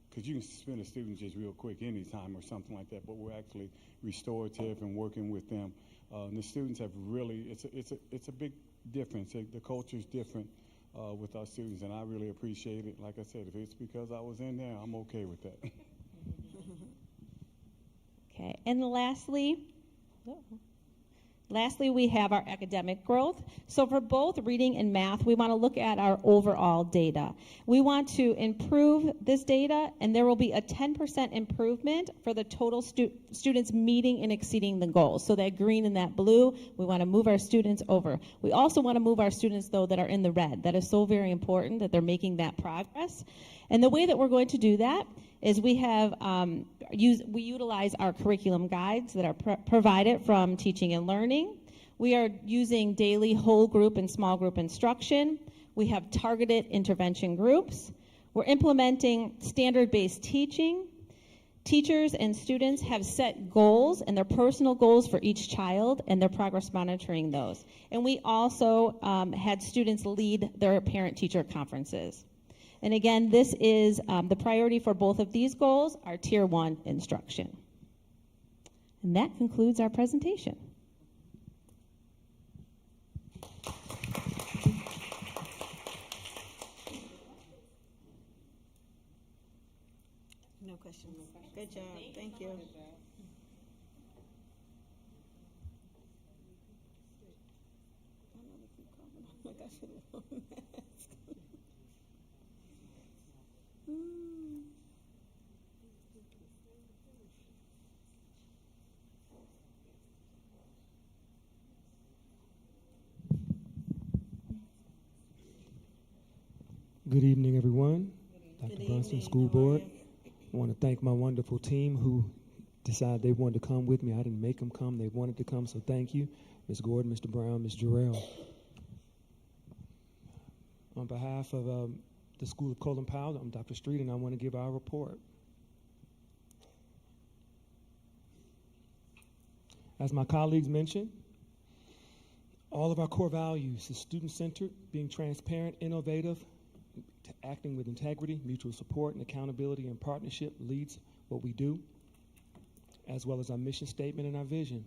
because you can suspend a student just real quick anytime or something like that, but we're actually restorative and working with them. And the students have really, it's a big difference. The culture is different with our students, and I really appreciate it. Like I said, if it's because I was in there, I'm okay with that. Okay, and lastly, we have our academic growth. So for both reading and math, we want to look at our overall data. We want to improve this data, and there will be a 10% improvement for the total students meeting and exceeding the goals. So that green and that blue, we want to move our students over. We also want to move our students, though, that are in the red. That is so very important that they're making that progress. And the way that we're going to do that is we have we utilize our curriculum guides that are provided from Teaching and Learning. We are using daily whole group and small group instruction. We have targeted intervention groups. We're implementing standard-based teaching. Teachers and students have set goals and their personal goals for each child, and they're progress monitoring those. And we also had students lead their parent-teacher conferences. And again, this is the priority for both of these goals, our Tier 1 instruction. And that concludes our presentation. No questions. Good job. Thank you. Like I should have worn a mask. Good evening, everyone. Dr. Good Brunson, evening. School How are Board. you? I want to thank my wonderful team who decided they wanted to come with me. I didn't make them come. They wanted to come, so thank you. Ms. Gordon, Mr. Brown, Ms. Jarrell. On behalf of the School of Colin Powell, I'm Dr. Street, and I want to give our report. As my colleagues mentioned, all of our core values is student-centered, being transparent, innovative, acting with integrity, mutual support, and accountability and partnership leads what we do, as well as our mission statement and our vision.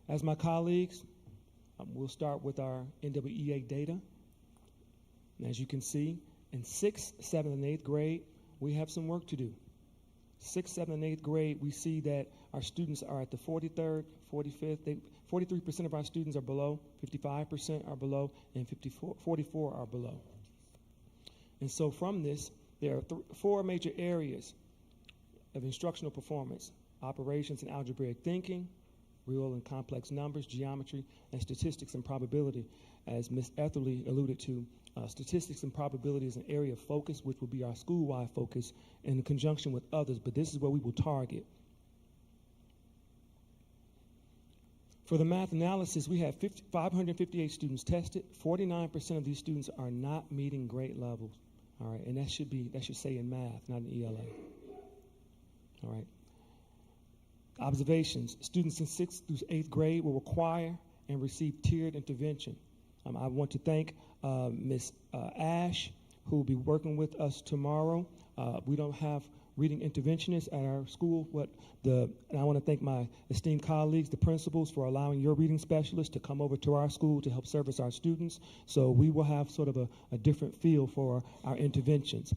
As my colleagues, we'll start with our NWEA data. And as you can see, in 6th, 7th, and 8th grade, we have some work to do. 6th, 7th, and 8th grade, we see that our students are at the 43rd, 45th. 43% of our students are below, 55% are below, and 44 are below. And so from this, there are 4 major areas of instructional performance: operations and algebraic thinking, real and complex numbers, geometry, and statistics and probability. As Ms. Etherly alluded to, statistics and probability is an area of focus, which will be our school-wide focus in conjunction with others, but this is where we will target. For the math analysis, we have 558 students tested. 49% of these students are not meeting grade levels. All right, and that should say in math, not in ELA. All right. Observations: students in 6th through 8th grade will require and receive tiered intervention. I want to thank Ms. Ash, who will be working with us tomorrow. We don't have reading interventionists at our school, and I want to thank my esteemed colleagues, the principals, for allowing your reading specialists to come over to our school to help service our students. So we will have sort of a different feel for our interventions.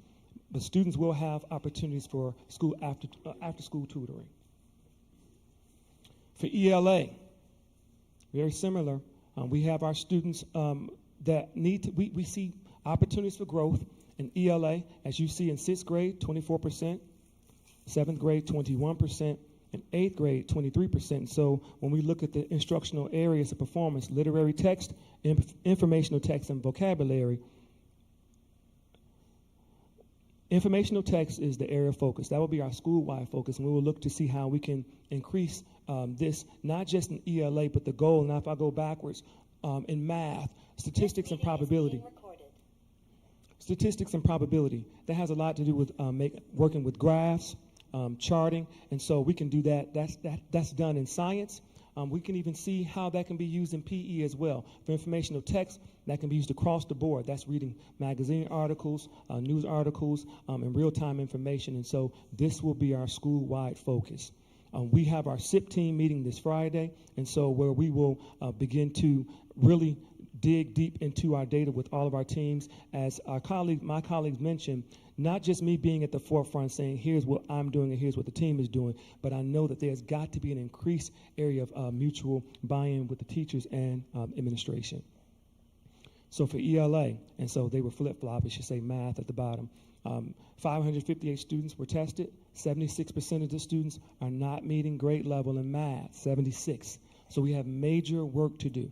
But students will have opportunities for school after school tutoring. For ELA, very similar. We have our students that we see opportunities for growth in ELA, as you see in 6th grade, 24%, 7th grade, 21%, and 8th grade, 23%. So when we look at the instructional areas of performance, literary text, informational text, and vocabulary, informational text is the area of focus. That will be our school-wide focus, and we will look to see how we can increase this, not just in ELA, but the goal. Now, if I go backwards, in math, statistics and probability. Statistics and probability. That has a lot to do with working with graphs, charting, and so we can do that. That's done in science. We can even see how that can be used in PE as well. For informational text, that can be used across the board. That's reading magazine articles, news articles, and real-time information. And so this will be our school-wide focus. We have our SIP team meeting this Friday, and so where we will begin to really dig deep into our data with all of our teams. As my colleagues mentioned, not just me being at the forefront saying, here's what I'm doing and here's what the team is doing, but I know that there's got to be an increased area of mutual buy-in with the teachers and administration. So for ELA, and so they were flip-flop, it should say math at the bottom. 558 students were tested. 76% of the students are not meeting grade level in math, 76. So we have major work to do,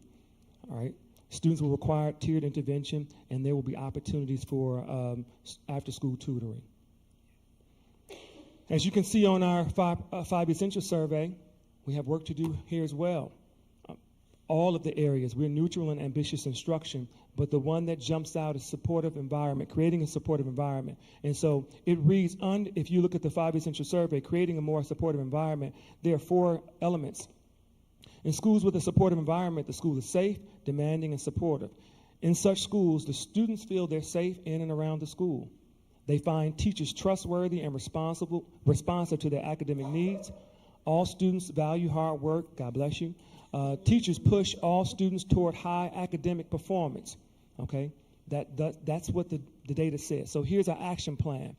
all right? Students will require tiered intervention, and there will be opportunities for after-school tutoring. As you can see on our five essential survey, we have work to do here as well. All of the areas, we're neutral and ambitious instruction, but the one that jumps out is supportive environment, creating a supportive environment. And so it reads, if you look at the 5 essential survey, creating a more supportive environment, there are 4 elements. In schools with a supportive environment, the school is safe, demanding, and supportive. In such schools, the students feel they're safe in and around the school. They find teachers trustworthy and responsive to their academic needs. All students value hard work. God bless you. Teachers push all students toward high academic performance. Okay, that's what the data says. So here's our action plan.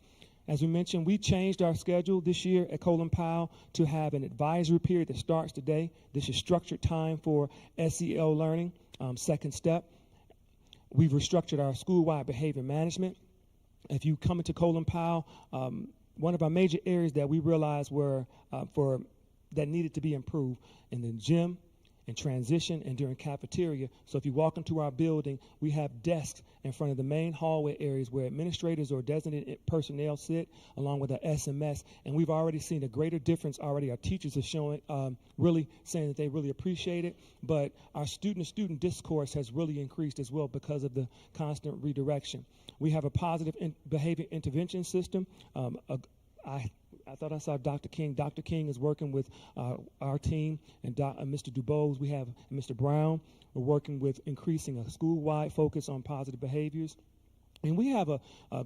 As we mentioned, we changed our schedule this year at Colin Powell to have an advisory period that starts today. This is structured time for SEL learning. Second step, we've restructured our school-wide behavior management. If you come into Colin Powell, one of our major areas that we realized were that needed to be improved in the gym, in transition, and during cafeteria. So if you walk into our building, we have desks in front of the main hallway areas where administrators or designated personnel sit, along with our SMS, and we've already seen a greater difference already. Our teachers are showing, really saying that they really appreciate it, but our student-to-student discourse has really increased as well because of the constant redirection. We have a positive behavior intervention system. I thought I saw Dr. King. Dr. King is working with our team and Mr. Dubose. We have Mr. Brown. We're working with increasing a school-wide focus on positive behaviors. And we have a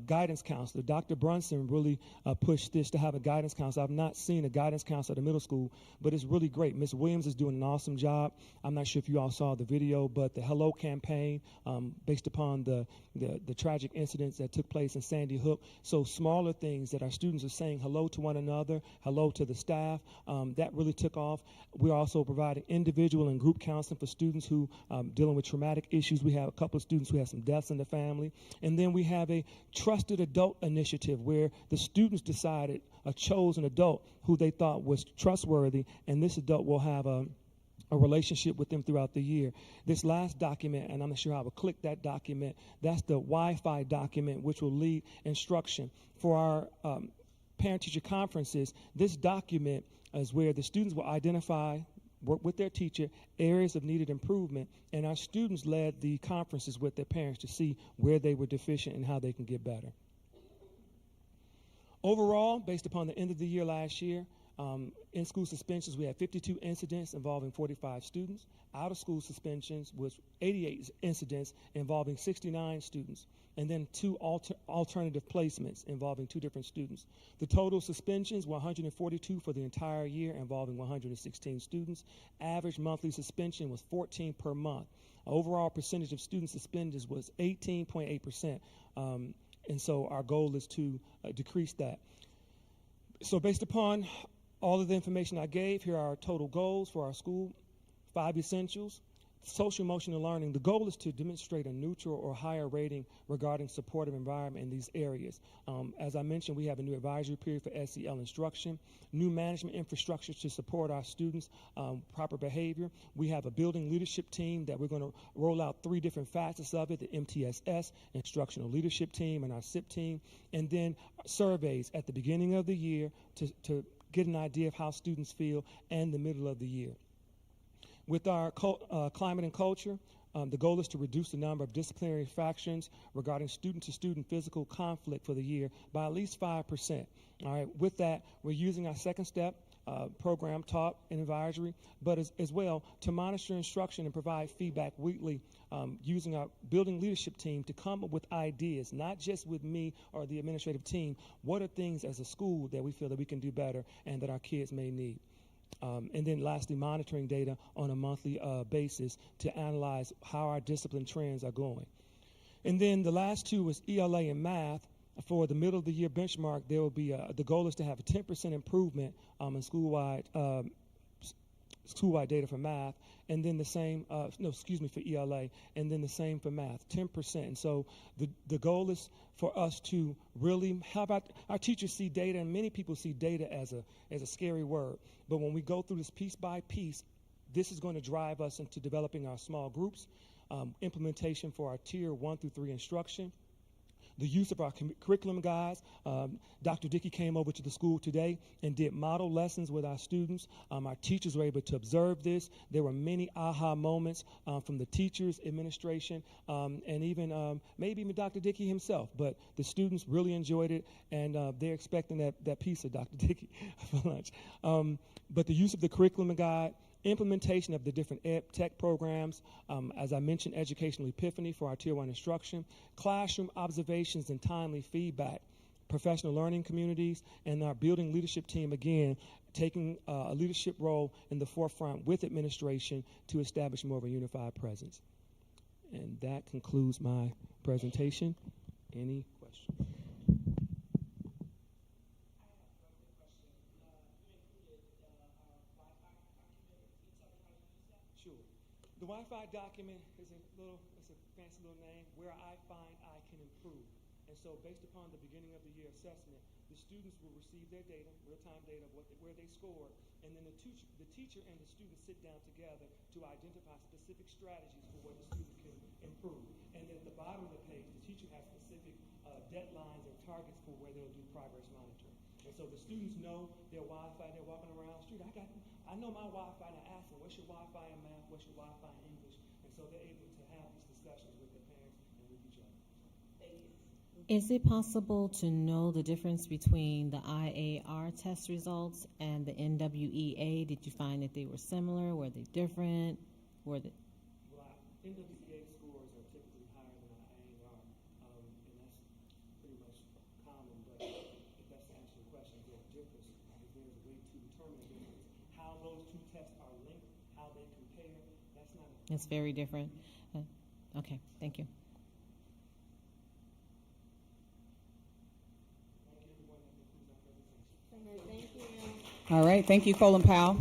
guidance counselor. Dr. Brunson really pushed this to have a guidance counselor. I've not seen a guidance counselor at the middle school, but it's really great. Ms. Williams is doing an awesome job. I'm not sure if you all saw the video, but the Hello campaign, based upon the tragic incidents that took place in Sandy Hook. So smaller things that our students are saying hello to one another, hello to the staff, that really took off. We're also providing individual and group counseling for students who dealing with traumatic issues. We have a couple of students who have some deaths in the family. And then we have a trusted adult initiative where the students decided a chosen adult who they thought was trustworthy, and this adult will have a relationship with them throughout the year. This last document, and I'm not sure how I will click that document, that's the Wi-Fi document, which will lead instruction. For our parent-teacher conferences, this document is where the students will identify, work with their teacher, areas of needed improvement, and our students led the conferences with their parents to see where they were deficient and how they can get better. Overall, based upon the end of the year last year, in-school suspensions, we had 52 incidents involving 45 students. Out-of-school suspensions was 88 incidents involving 69 students. And then 2 alternative placements involving 2 different students. The total suspensions were 142 for the entire year involving 116 students. Average monthly suspension was 14 per month. Overall percentage of student suspended was 18.8%. And so our goal is to decrease that. So based upon all of the information I gave, here are our total goals for our school. 5 essentials. Social emotional learning, the goal is to demonstrate a neutral or higher rating regarding supportive environment in these areas. As I mentioned, we have a new advisory period for SEL instruction, new management infrastructure to support our students' proper behavior. We have a building leadership team that we're going to roll out 3 different facets of it, the MTSS, instructional leadership team, and our SIP team, and then surveys at the beginning of the year to get an idea of how students feel and the middle of the year. With our climate and culture, the goal is to reduce the number of disciplinary infractions regarding student-to-student physical conflict for the year by at least 5%. All right. With that, we're using our second step program, talk and advisory, but as well to monitor instruction and provide feedback weekly using our building leadership team to come up with ideas, not just with me or the administrative team. What are things as a school that we feel that we can do better and that our kids may need? And then lastly, monitoring data on a monthly basis to analyze how our discipline trends are going. And then the last 2 is ELA and math. For the middle of the year benchmark, there will be the goal is to have a 10% improvement in school-wide data for math, and then the same, for ELA, and then the same for math, 10%. And so the goal is for us to really have our teachers see data, and many people see data as a scary word. But when we go through this piece by piece, this is going to drive us into developing our small groups, implementation for our tier 1 through 3 instruction, the use of our curriculum guides. Dr. Dickey came over to the school today and did model lessons with our students. Our teachers were able to observe this. There were many aha moments from the teachers, administration, and even maybe even Dr. Dickey himself. But the students really enjoyed it, and they're expecting that piece of Dr. Dickey for lunch. But the use of the curriculum guide, implementation of the different ed tech programs, as I mentioned, educational epiphany for our Tier 1 instruction, classroom observations and timely feedback, professional learning communities, and our building leadership team, again, taking a leadership role in the forefront with administration to establish more of a unified presence. And that concludes my presentation. Any questions? The Wi-Fi document is it's a fancy little name, where I find I can improve. And so based upon the beginning of the year assessment, the students will receive their data, real-time data of where they scored, and then the teacher and the student sit down together to identify specific strategies for where the student can improve. And then at the bottom of the page, the teacher has specific deadlines and targets for where they'll do progress monitoring. And so the students know their Wi-Fi, they're walking around the street. I know my Wi-Fi, and I ask them, what's your Wi-Fi in math, what's your Wi-Fi in English? And so they're able to have these discussions with their parents and with each other. Thank you. Is it possible to know the difference between the IAR test results and the NWEA? Did you find that they were similar? Were they different? Well, NWEA scores are typically higher than IAR, and that's those two tests are linked, how they compare, that's not. It's very different. Okay, thank you. All right, thank you, Colin Powell.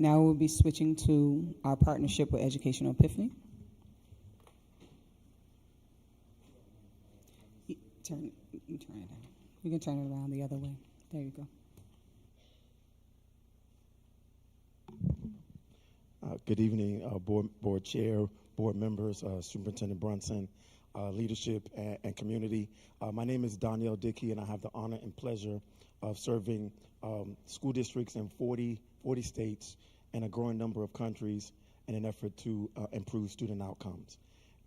Now we'll be switching to our partnership with Educational Epiphany. You can turn it around the other way. There you go. Good evening, board chair, board members, Superintendent Brunson, leadership and community. My name is Danielle Dickey, and I have the honor and pleasure of serving school districts in 40 states and a growing number of countries in an effort to improve student outcomes.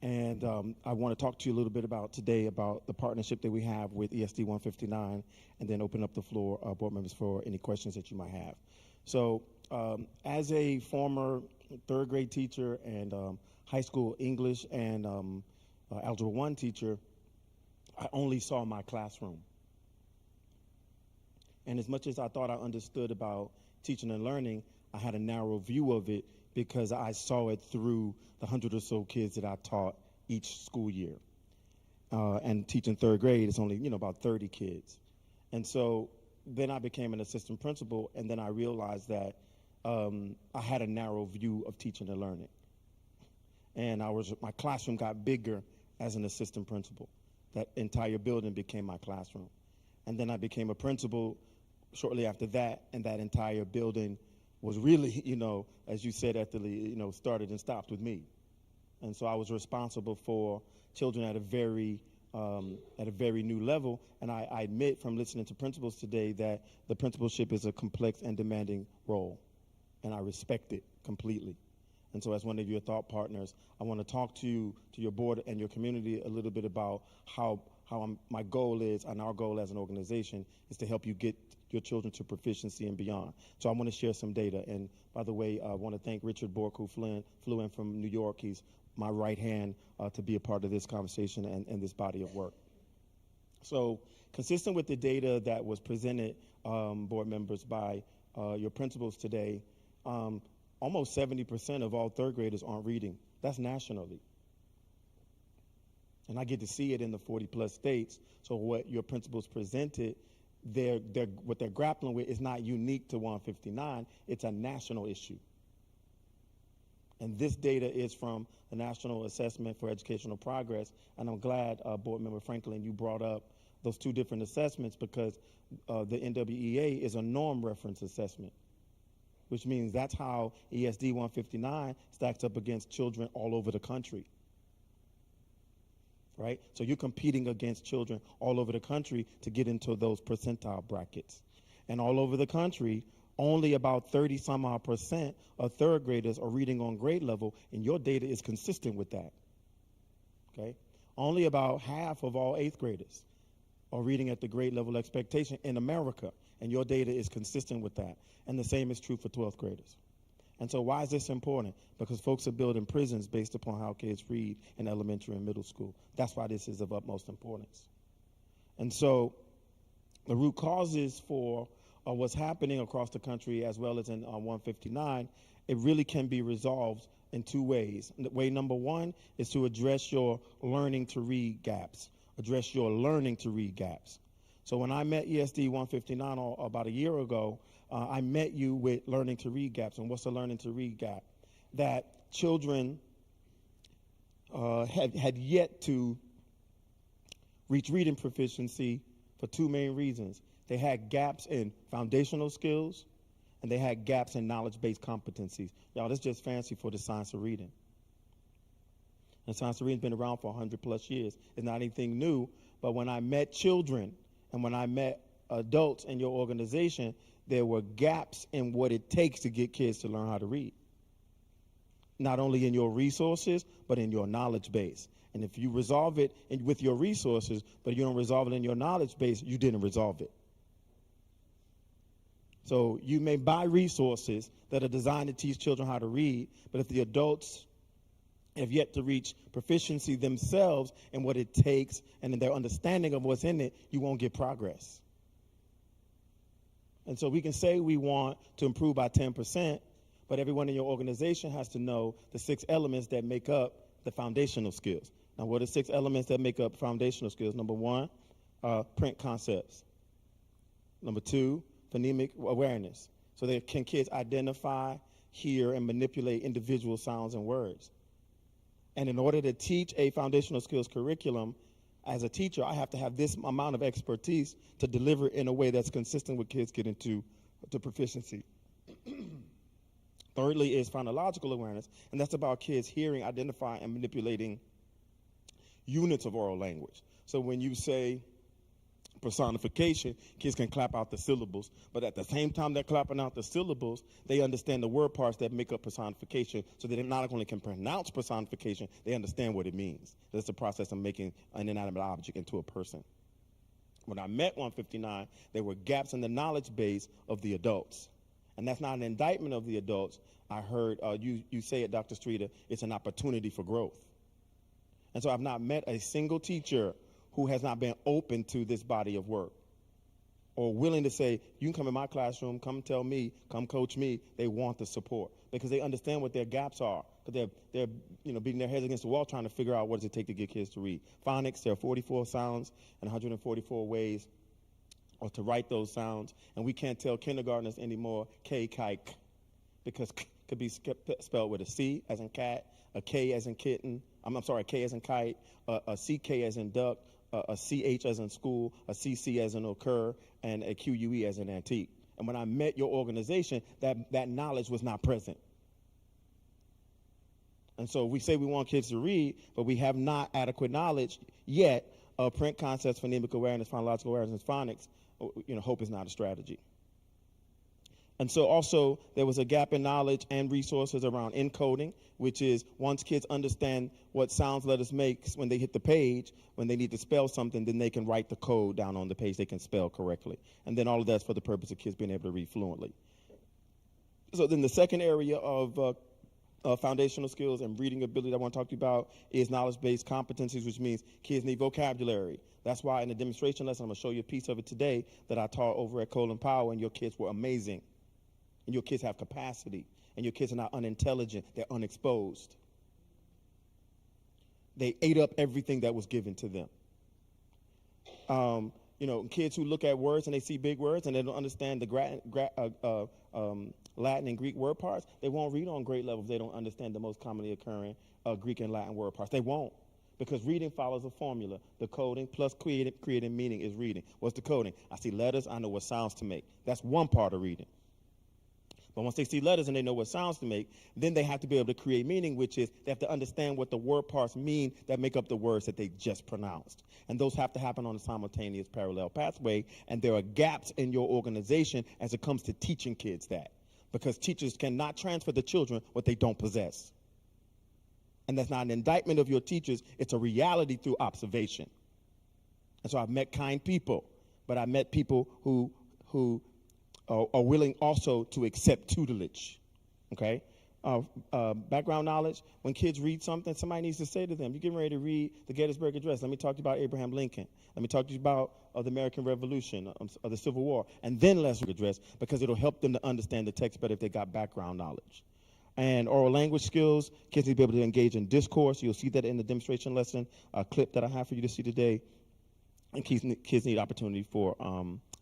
And I want to talk to you a little bit today about the partnership that we have with ESD 159, and then open up the floor, board members, for any questions that you might have. So as a former third grade teacher and high school English and Algebra 1 teacher, I only saw my classroom. And as much as I thought I understood about teaching and learning, I had a narrow view of it because I saw it through the 100 or so kids that I taught each school year. And teaching third grade, it's only, about 30 kids. And so then I became an assistant principal, and then I realized that I had a narrow view of teaching and learning. And my classroom got bigger as an assistant principal. That entire building became my classroom. And then I became a principal shortly after that, and that entire building was really, as you said, started and stopped with me. And so I was responsible for children at a very new level. And I admit from listening to principals today that the principalship is a complex and demanding role, and I respect it completely. And so as one of your thought partners, I want to talk to your board and your community a little bit about how my goal is, and our goal as an organization is to help you get your children to proficiency and beyond. So I want to share some data. And by the way, I want to thank Richard Bork, who flew in from New York. He's my right hand to be a part of this conversation and this body of work. So consistent with the data that was presented, board members, by your principals today, almost 70% of all third graders aren't reading. That's nationally. And I get to see it in the 40-plus states. So what your principals presented, what they're grappling with is not unique to 159. It's a national issue. And this data is from the National Assessment for Educational Progress. And I'm glad, Board Member Franklin, you brought up those two different assessments, because the NWEA is a norm reference assessment, which means that's how ESD 159 stacks up against children all over the country. Right? So you're competing against children all over the country to get into those percentile brackets. And all over the country, only about 30-some-odd% of third graders are reading on grade level, and your data is consistent with that. Okay? Only about half of all eighth graders are reading at the grade level expectation in America, and your data is consistent with that. And the same is true for 12th graders. And so why is this important? Because folks are building prisons based upon how kids read in elementary and middle school. That's why this is of utmost importance. And so the root causes for what's happening across the country, as well as in 159, it really can be resolved in two ways. Way number one is to address your learning to read gaps. Address your learning to read gaps. So when I met ESD 159 about a year ago, I met you with learning to read gaps. And what's a learning to read gap? That children had yet to reach reading proficiency for two main reasons. They had gaps in foundational skills, and they had gaps in knowledge-based competencies. Y'all, that's just fancy for the science of reading. And science of reading has been around for 100-plus years. It's not anything new, but when I met children and when I met adults in your organization, there were gaps in what it takes to get kids to learn how to read. Not only in your resources, but in your knowledge base. And if you resolve it with your resources, but you don't resolve it in your knowledge base, you didn't resolve it. So you may buy resources that are designed to teach children how to read, but if the adults have yet to reach proficiency themselves in what it takes and in their understanding of what's in it, you won't get progress. And so we can say we want to improve by 10%, but everyone in your organization has to know the 6 elements that make up the foundational skills. Now, what are 6 elements that make up foundational skills? Number 1, print concepts. Number 2, phonemic awareness. So that can kids identify, hear, and manipulate individual sounds and words. And in order to teach a foundational skills curriculum, as a teacher, I have to have this amount of expertise to deliver in a way that's consistent with kids getting to proficiency. Thirdly is phonological awareness, and that's about kids hearing, identifying, and manipulating units of oral language. So when you say personification, kids can clap out the syllables, but at the same time they're clapping out the syllables, they understand the word parts that make up personification, so that they not only can pronounce personification, they understand what it means. That's the process of making an inanimate object into a person. When I met 159, there were gaps in the knowledge base of the adults. And that's not an indictment of the adults. I heard you say it, Dr. Streeter, it's an opportunity for growth. And so I've not met a single teacher who has not been open to this body of work or willing to say, you can come in my classroom, come tell me, come coach me. They want the support because they understand what their gaps are. Because they're beating their heads against the wall trying to figure out what does it take to get kids to read. Phonics, there are 44 sounds and 144 ways or to write those sounds. And we can't tell kindergartners anymore K, kike, because k could be spelled with a C as in cat, a K as in kitten, I'm sorry, a K as in kite, a CK as in duck, a CH as in school, a CC as in occur, and a QUE as in antique. And when I met your organization, that knowledge was not present. And so we say we want kids to read, but we have not adequate knowledge yet of print concepts, phonemic awareness, phonological awareness, and phonics. Hope is not a strategy. And so also there was a gap in knowledge and resources around encoding, which is once kids understand what sounds letters make when they hit the page, when they need to spell something, then they can write the code down on the page, they can spell correctly. And then all of that's for the purpose of kids being able to read fluently. So then the second area of foundational skills and reading ability that I want to talk to you about is knowledge-based competencies, which means kids need vocabulary. That's why in the demonstration lesson, I'm going to show you a piece of it today that I taught over at Colin Powell, and your kids were amazing. And your kids have capacity, and your kids are not unintelligent, they're unexposed. They ate up everything that was given to them. Kids who look at words and they see big words and they don't understand the Latin and Greek word parts, they won't read on grade levels. They don't understand the most commonly occurring Greek and Latin word parts. They won't, because reading follows a formula. The coding plus creating meaning is reading. What's the coding? I see letters, I know what sounds to make. That's one part of reading. But once they see letters and they know what sounds to make, then they have to be able to create meaning, which is they have to understand what the word parts mean that make up the words that they just pronounced. And those have to happen on a simultaneous parallel pathway. And there are gaps in your organization as it comes to teaching kids that. Because teachers cannot transfer to children what they don't possess. And that's not an indictment of your teachers. It's a reality through observation. And so I've met kind people, but I met people who are willing also to accept tutelage, okay? Background knowledge, when kids read something, somebody needs to say to them, you're getting ready to read the Gettysburg Address. Let me talk to you about Abraham Lincoln. Let me talk to you about the American Revolution, the Civil War, and then let's address, because it'll help them to understand the text better if they got background knowledge. And oral language skills, kids need to be able to engage in discourse. You'll see that in the demonstration lesson clip that I have for you to see today. And kids need opportunity for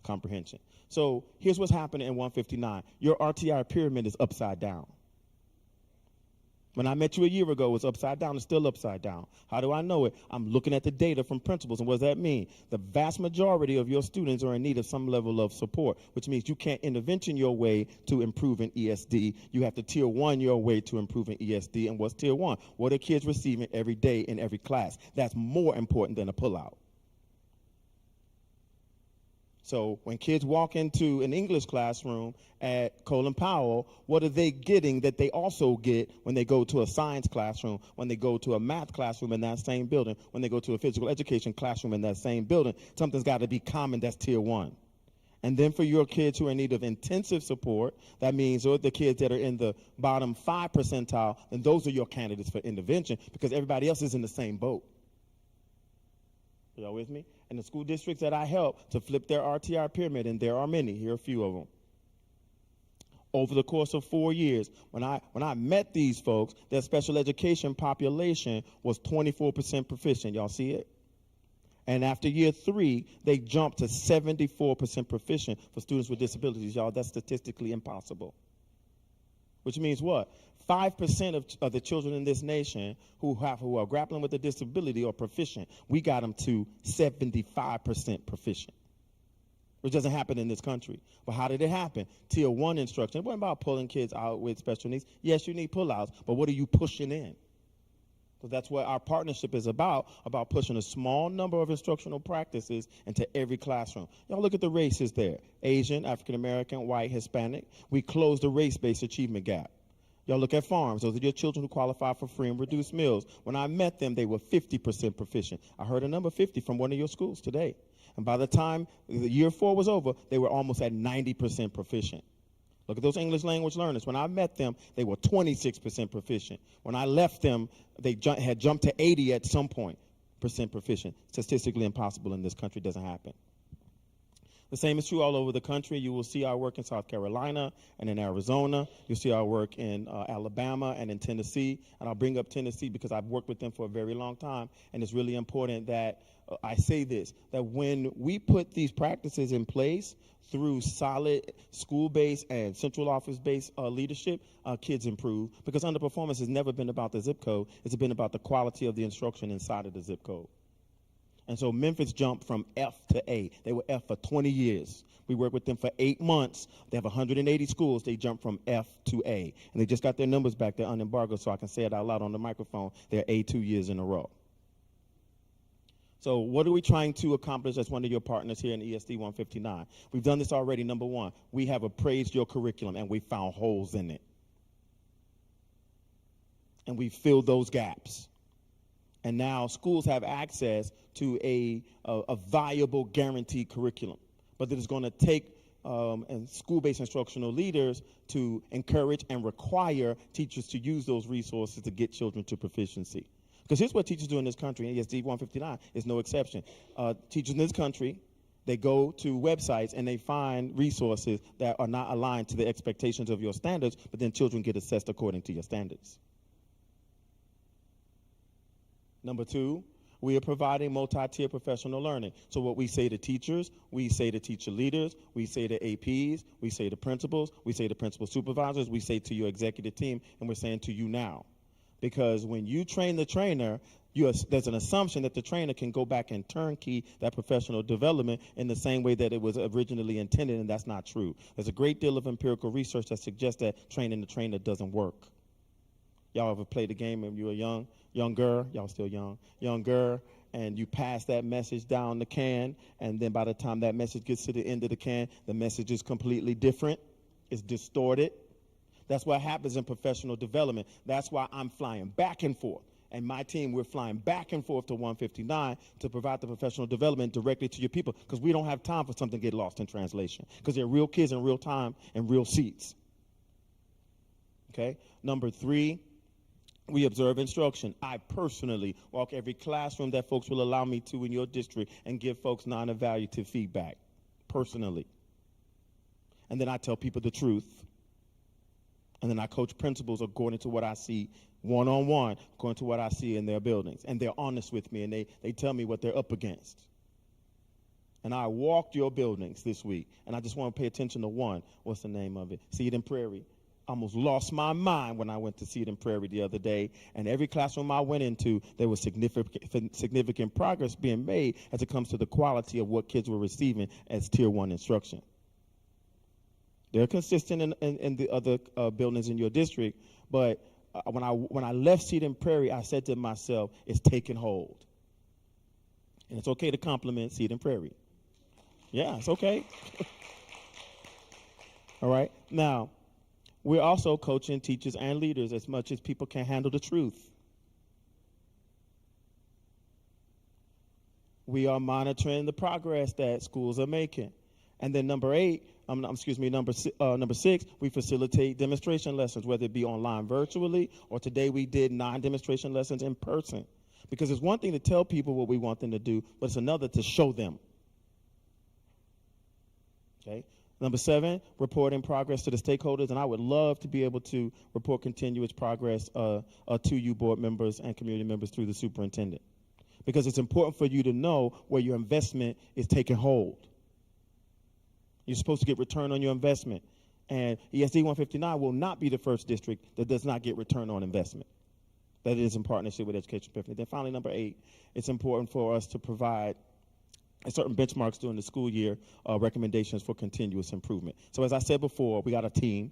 comprehension. So here's what's happening in 159. Your RTI pyramid is upside down. When I met you a year ago, it was upside down. It's still upside down. How do I know it? I'm looking at the data from principals. And what does that mean? The vast majority of your students are in need of some level of support, which means you can't intervention your way to improve in ESD. You have to tier 1 your way to improve in ESD. And what's tier 1? What are kids receiving every day in every class? That's more important than a pullout. So when kids walk into an English classroom at Colin Powell, what are they getting that they also get when they go to a science classroom, when they go to a math classroom in that same building, when they go to a physical education classroom in that same building? Something's got to be common. That's tier 1. And then for your kids who are in need of intensive support, that means those are the kids that are in the bottom 5 percentile, and those are your candidates for intervention, because everybody else is in the same boat. Y'all with me? And the school districts that I help to flip their RTI pyramid, and there are many, here are a few of them. Over the course of 4 years, when I met these folks, their special education population was 24% proficient. Y'all see it? And after year 3, they jumped to 74% proficient for students with disabilities. Y'all, that's statistically impossible. Which means what? 5% of the children in this nation who are grappling with a disability are proficient. We got them to 75% proficient, which doesn't happen in this country. But how did it happen? Tier 1 instruction. It wasn't about pulling kids out with special needs. Yes, you need pullouts, but what are you pushing in? So that's what our partnership is about pushing a small number of instructional practices into every classroom. Y'all look at the races there. Asian, African American, white, Hispanic. We closed the race-based achievement gap. Y'all look at farms. Those are your children who qualify for free and reduced meals. When I met them, they were 50% proficient. I heard a number 50 from one of your schools today. And by the time the year 4 was over, they were almost at 90% proficient. Look at those English language learners. When I met them, they were 26% proficient. When I left them, they had jumped to 80 at some point, percent proficient. Statistically impossible in this country, doesn't happen. The same is true all over the country. You will see our work in South Carolina and in Arizona. You'll see our work in Alabama and in Tennessee. And I'll bring up Tennessee because I've worked with them for a very long time. And it's really important that I say this, that when we put these practices in place through solid school-based and central office-based leadership, kids improve. Because underperformance has never been about the zip code. It's been about the quality of the instruction inside of the zip code. And so Memphis jumped from F to A. They were F for 20 years. We worked with them for 8 months. They have 180 schools. They jumped from F to A. And they just got their numbers back. They're unembargoed, so I can say it out loud on the microphone. They're A 2 years in a row. So what are we trying to accomplish as one of your partners here in ESD 159? We've done this already. Number 1, we have appraised your curriculum, and we found holes in it. And we filled those gaps. And now schools have access to a viable, guaranteed curriculum. But it is going to take and school-based instructional leaders to encourage and require teachers to use those resources to get children to proficiency. Because here's what teachers do in this country, and ESD 159 is no exception. Teachers in this country, they go to websites and they find resources that are not aligned to the expectations of your standards, but then children get assessed according to your standards. Number 2, we are providing multi-tier professional learning. So what we say to teachers, we say to teacher leaders, we say to APs, we say to principals, we say to principal supervisors, we say to your executive team, and we're saying to you now. Because when you train the trainer, there's an assumption that the trainer can go back and turnkey that professional development in the same way that it was originally intended, and that's not true. There's a great deal of empirical research that suggests that training the trainer doesn't work. Y'all ever played a game when you were younger, y'all still younger, and you pass that message down the can, and then by the time that message gets to the end of the can, the message is completely different. It's distorted. That's what happens in professional development. That's why I'm flying back and forth. And my team, we're flying back and forth to 159 to provide the professional development directly to your people, because we don't have time for something to get lost in translation, because they're real kids in real time and real seats. Okay? Number 3, we observe instruction. I personally walk every classroom that folks will allow me to in your district and give folks non-evaluative feedback, personally. And then I tell people the truth. And then I coach principals according to what I see one-on-one, according to what I see in their buildings. And they're honest with me, and they tell me what they're up against. And I walked your buildings this week, and I just want to pay attention to one. What's the name of it? Seed and Prairie. I almost lost my mind when I went to Seed and Prairie the other day, and every classroom I went into, there was significant progress being made as it comes to the quality of what kids were receiving as Tier 1 instruction. They're consistent in the other buildings in your district, but when I left Seed and Prairie, I said to myself, it's taking hold. And it's okay to compliment Seed and Prairie. Yeah, it's okay. All right. Now, we're also coaching teachers and leaders as much as people can handle the truth. We are monitoring the progress that schools are making. And then number 6, we facilitate demonstration lessons, whether it be online virtually, or today we did 9 demonstration lessons in person. Because it's one thing to tell people what we want them to do, but it's another to show them. Okay. Number 7, reporting progress to the stakeholders, and I would love to be able to report continuous progress to you board members and community members through the superintendent. Because it's important for you to know where your investment is taking hold. You're supposed to get return on your investment. And ESD 159 will not be the first district that does not get return on investment. That is in partnership with Education Epiphany. Then finally, number 8, it's important for us to provide certain benchmarks during the school year, recommendations for continuous improvement. So as I said before, we got a team.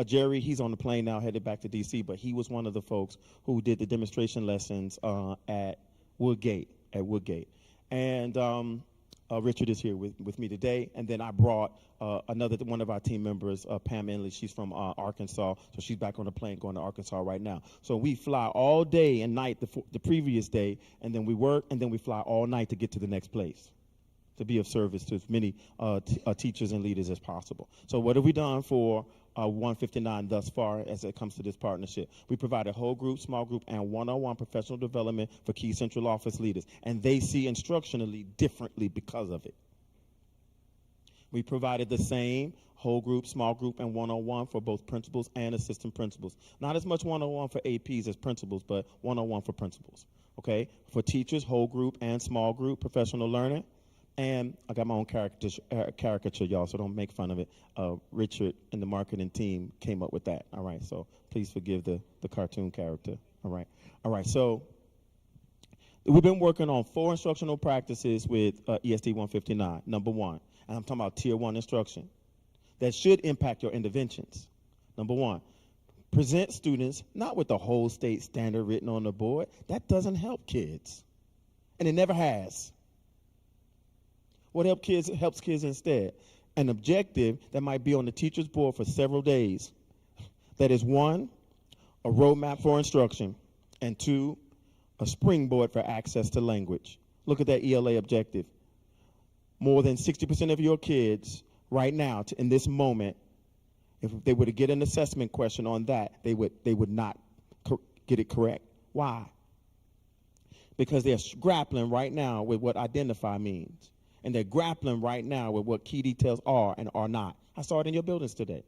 Jerry, he's on the plane now headed back to D.C., but he was one of the folks who did the demonstration lessons at Woodgate. And Richard is here with me today. And then I brought another one of our team members, Pam Inley. She's from Arkansas, so she's back on the plane going to Arkansas right now. So we fly all day and night the previous day, and then we work, and then we fly all night to get to the next place to be of service to as many teachers and leaders as possible. So what have we done for 159 thus far as it comes to this partnership? We provide a whole group, small group, and one-on-one professional development for key central office leaders, and they see instructionally differently because of it. We provided the same whole group, small group, and one-on-one for both principals and assistant principals. Not as much one-on-one for APs as principals, but one-on-one for principals, okay? For teachers, whole group and small group, professional learning. And I got my own caricature, y'all, so don't make fun of it. Richard and the marketing team came up with that, all right? So please forgive the cartoon character, all right? All right, so we've been working on 4 instructional practices with ESD 159, number 1. And I'm talking about Tier 1 instruction that should impact your interventions. Number 1, present students not with the whole state standard written on the board. That doesn't help kids, and it never has. What helps kids instead? An objective that might be on the teacher's board for several days. That is 1, a roadmap for instruction, and 2, a springboard for access to language. Look at that ELA objective. More than 60% of your kids right now, in this moment, if they were to get an assessment question on that, they would not get it correct. Why? Because they're grappling right now with what identify means. And they're grappling right now with what key details are and are not. I saw it in your buildings today.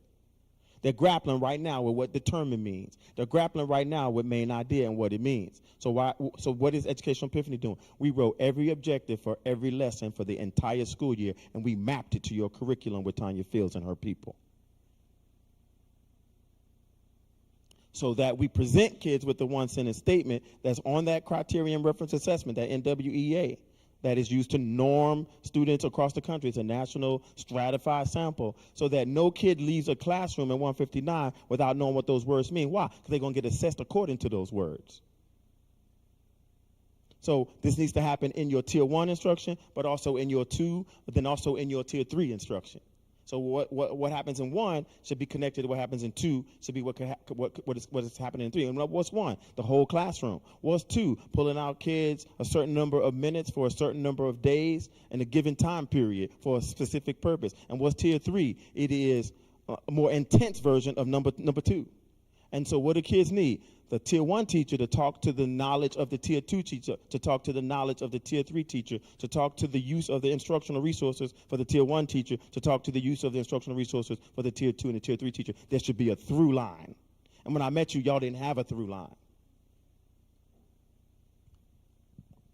They're grappling right now with what determine means. They're grappling right now with main idea and what it means. So what is Educational Epiphany doing? We wrote every objective for every lesson for the entire school year, and we mapped it to your curriculum with Tanya Fields and her people. So that we present kids with the one-sentence statement that's on that criterion reference assessment, that NWEA, that is used to norm students across the country. It's a national stratified sample, so that no kid leaves a classroom in 159 without knowing what those words mean. Why? Because they're going to get assessed according to those words. So this needs to happen in your Tier 1 instruction, but also in your 2, but then also in your Tier 3 instruction. So what happens in 1 should be connected to what happens in 2, should be what is happening in 3. And what's 1? The whole classroom. What's 2? Pulling out kids a certain number of minutes for a certain number of days in a given time period for a specific purpose. And what's Tier 3? It is a more intense version of number 2. And so what do kids need? The Tier 1 teacher to talk to the knowledge of the Tier 2 teacher, to talk to the knowledge of the Tier 3 teacher, to talk to the use of the instructional resources for the Tier 1 teacher, to talk to the use of the instructional resources for the Tier 2 and the Tier 3 teacher. There should be a through line. And when I met you, y'all didn't have a through line.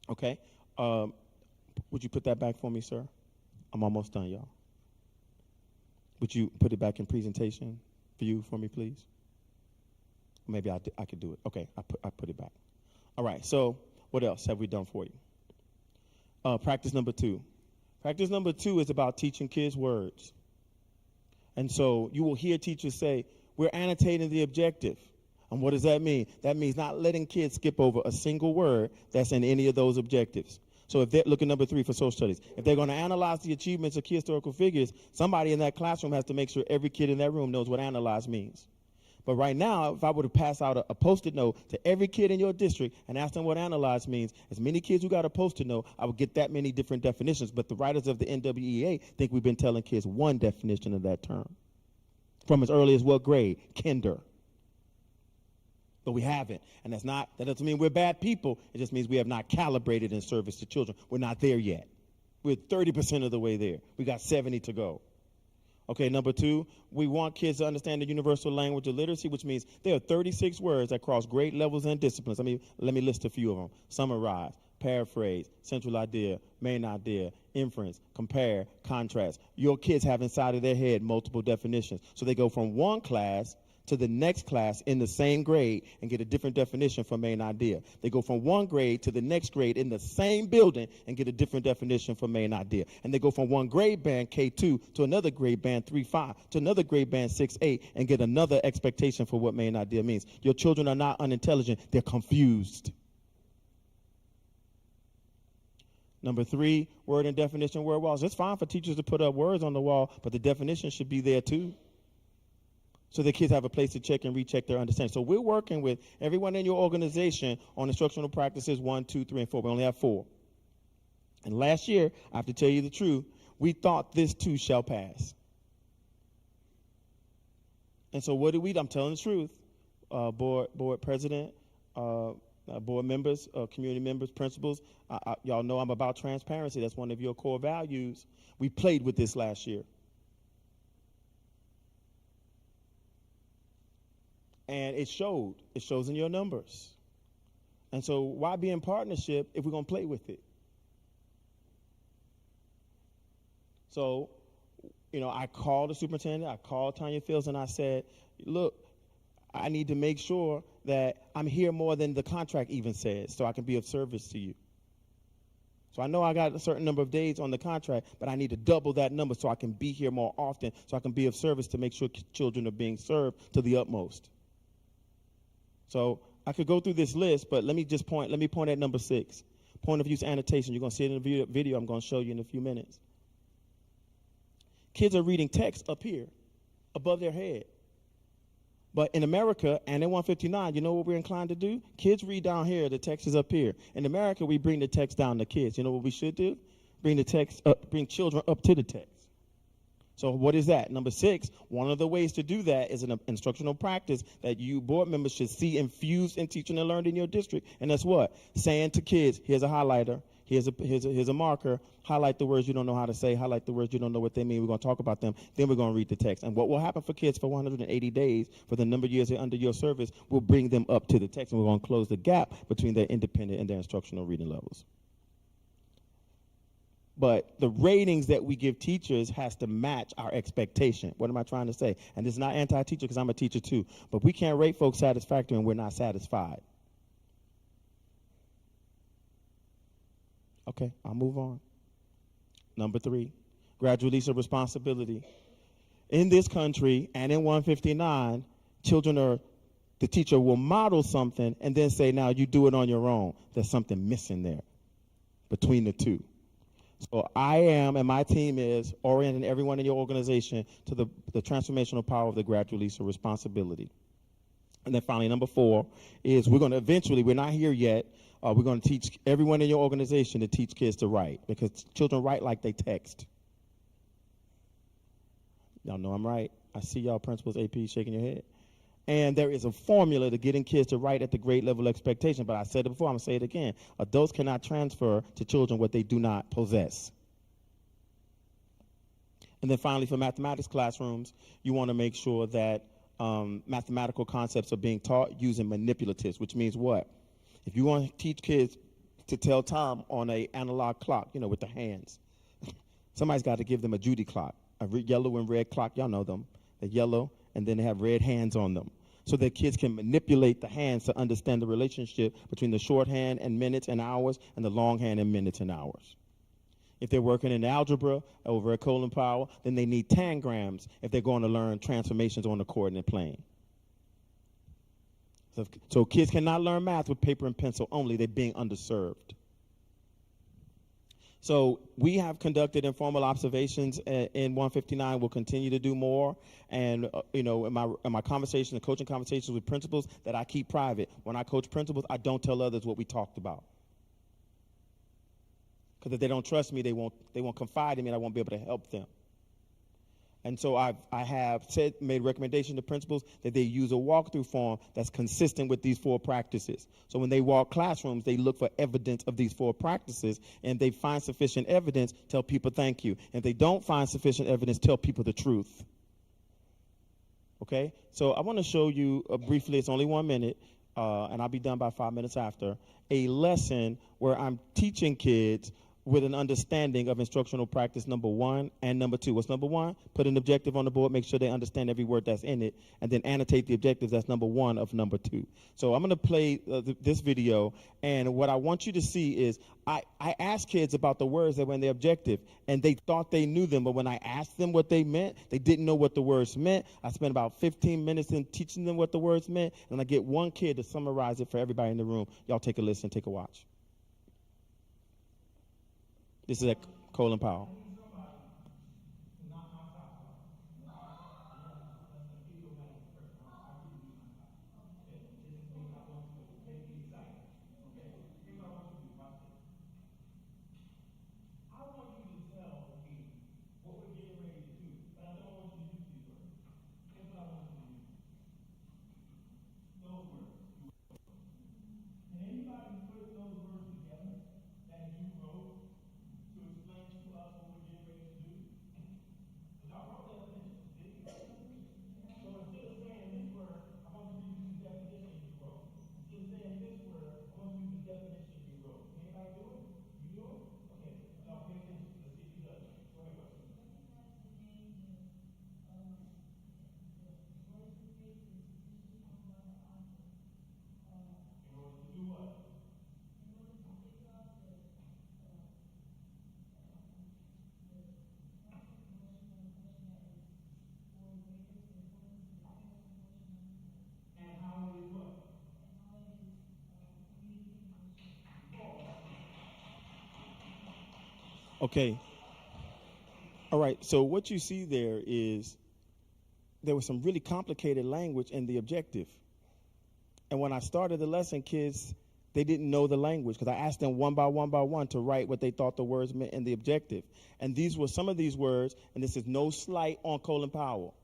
Okay? Would you put that back for me, sir? I'm almost done, y'all. Would you put it back in presentation view for me, please? Maybe I could do it. Okay, I put it back. All right, so what else have we done for you? Practice number 2. Practice number 2 is about teaching kids words. And so you will hear teachers say, we're annotating the objective. And what does that mean? That means not letting kids skip over a single word that's in any of those objectives. So if they're looking number 3 for social studies, if they're going to analyze the achievements of key historical figures, somebody in that classroom has to make sure every kid in that room knows what analyze means. But right now, if I were to pass out a Post-it note to every kid in your district and ask them what analyze means, as many kids who got a Post-it note, I would get that many different definitions. But the writers of the NWEA think we've been telling kids one definition of that term. From as early as what grade? Kinder. But we haven't. And that doesn't mean we're bad people. It just means we have not calibrated in service to children. We're not there yet. We're 30% of the way there. We got 70 to go. Okay, number 2, we want kids to understand the universal language of literacy, which means there are 36 words that cross grade levels and disciplines. Let me list a few of them. Summarize, paraphrase, central idea, main idea, inference, compare, contrast. Your kids have inside of their head multiple definitions. So they go from one class to the next class in the same grade and get a different definition for main idea. They go from one grade to the next grade in the same building and get a different definition for main idea. And they go from one grade band, K2, to another grade band, 3-5, to another grade band, 6-8, and get another expectation for what main idea means. Your children are not unintelligent, they're confused. Number 3, word and definition word walls. It's fine for teachers to put up words on the wall, but the definition should be there too, so the kids have a place to check and recheck their understanding. So we're working with everyone in your organization on instructional practices 1, 2, 3, and 4. We only have 4. And last year, I have to tell you the truth, we thought this too shall pass. And so what do we do? I'm telling the truth. Board president, board members, community members, principals, y'all know I'm about transparency. That's one of your core values. We played with this last year. And it showed. It shows in your numbers. And so why be in partnership if we're going to play with it? So, I called the superintendent, I called Tanya Fields, and I said, look, I need to make sure that I'm here more than the contract even says so I can be of service to you. So I know I got a certain number of days on the contract, but I need to double that number so I can be here more often, so I can be of service to make sure children are being served to the utmost. So I could go through this list, but let me point at number 6. Point of use annotation. You're going to see it in the video I'm going to show you in a few minutes. Kids are reading text up here, above their head. But in America, and in 159, you know what we're inclined to do? Kids read down here, the text is up here. In America, we bring the text down to kids. You know what we should do? Bring children up to the text. So what is that? Number 6, one of the ways to do that is an instructional practice that you board members should see infused in teaching and learning in your district. And that's what? Saying to kids, here's a highlighter, here's a marker, highlight the words you don't know how to say, highlight the words you don't know what they mean. We're going to talk about them, then we're going to read the text. And what will happen for kids for 180 days, for the number of years they're under your service, will bring them up to the text, and we're going to close the gap between their independent and their instructional reading levels. But the ratings that we give teachers has to match our expectation. What am I trying to say? And this is not anti-teacher because I'm a teacher too. But we can't rate folks satisfactory and we're not satisfied. Okay, I'll move on. Number 3, gradual release of responsibility. In this country and in 159, the teacher will model something and then say, now you do it on your own. There's something missing there between the two. So I am, and my team is, orienting everyone in your organization to the transformational power of the gradual release of responsibility. And then finally, number 4 is we're not here yet, we're going to teach everyone in your organization to teach kids to write, because children write like they text. Y'all know I'm right. I see y'all principals, AP, shaking your head. And there is a formula to getting kids to write at the grade level expectation. But I said it before, I'm going to say it again. Adults cannot transfer to children what they do not possess. And then finally, for mathematics classrooms, you want to make sure that mathematical concepts are being taught using manipulatives, which means what? If you want to teach kids to tell time on an analog clock, with the hands, somebody's got to give them a Judy clock, a yellow and red clock. Y'all know them. They're yellow, and then they have red hands on them, so that kids can manipulate the hands to understand the relationship between the shorthand and minutes and hours and the longhand and minutes and hours. If they're working in algebra over at Colin Powell, then they need tangrams if they're going to learn transformations on the coordinate plane. So kids cannot learn math with paper and pencil only. They're being underserved. So we have conducted informal observations in 159. We'll continue to do more. And, in my conversations, the coaching conversations with principals that I keep private, when I coach principals, I don't tell others what we talked about. Because if they don't trust me, they won't confide in me, and I won't be able to help them. And so I have made recommendation to principals that they use a walkthrough form that's consistent with these 4 practices. So when they walk classrooms, they look for evidence of these 4 practices, and if they find sufficient evidence, tell people thank you. And if they don't find sufficient evidence, tell people the truth. Okay? So I want to show you briefly, it's only 1 minute, and I'll be done by 5 minutes after, a lesson where I'm teaching kids with an understanding of instructional practice number 1 and number 2. What's number 1? Put an objective on the board, make sure they understand every word that's in it, and then annotate the objectives. That's number 1 of number 2. So I'm going to play this video, and what I want you to see is I asked kids about the words that were in the objective, and they thought they knew them, but when I asked them what they meant, they didn't know what the words meant. I spent about 15 minutes in teaching them what the words meant, and I get one kid to summarize it for everybody in the room. Y'all take a listen, take a watch. This is at Colin Powell. Okay. All right. So what you see there is there was some really complicated language in the objective. And when I started the lesson, kids, they didn't know the language because I asked them one by one to write what they thought the words meant in the objective. And these were some of these words, and this is no slight on Colin Powell,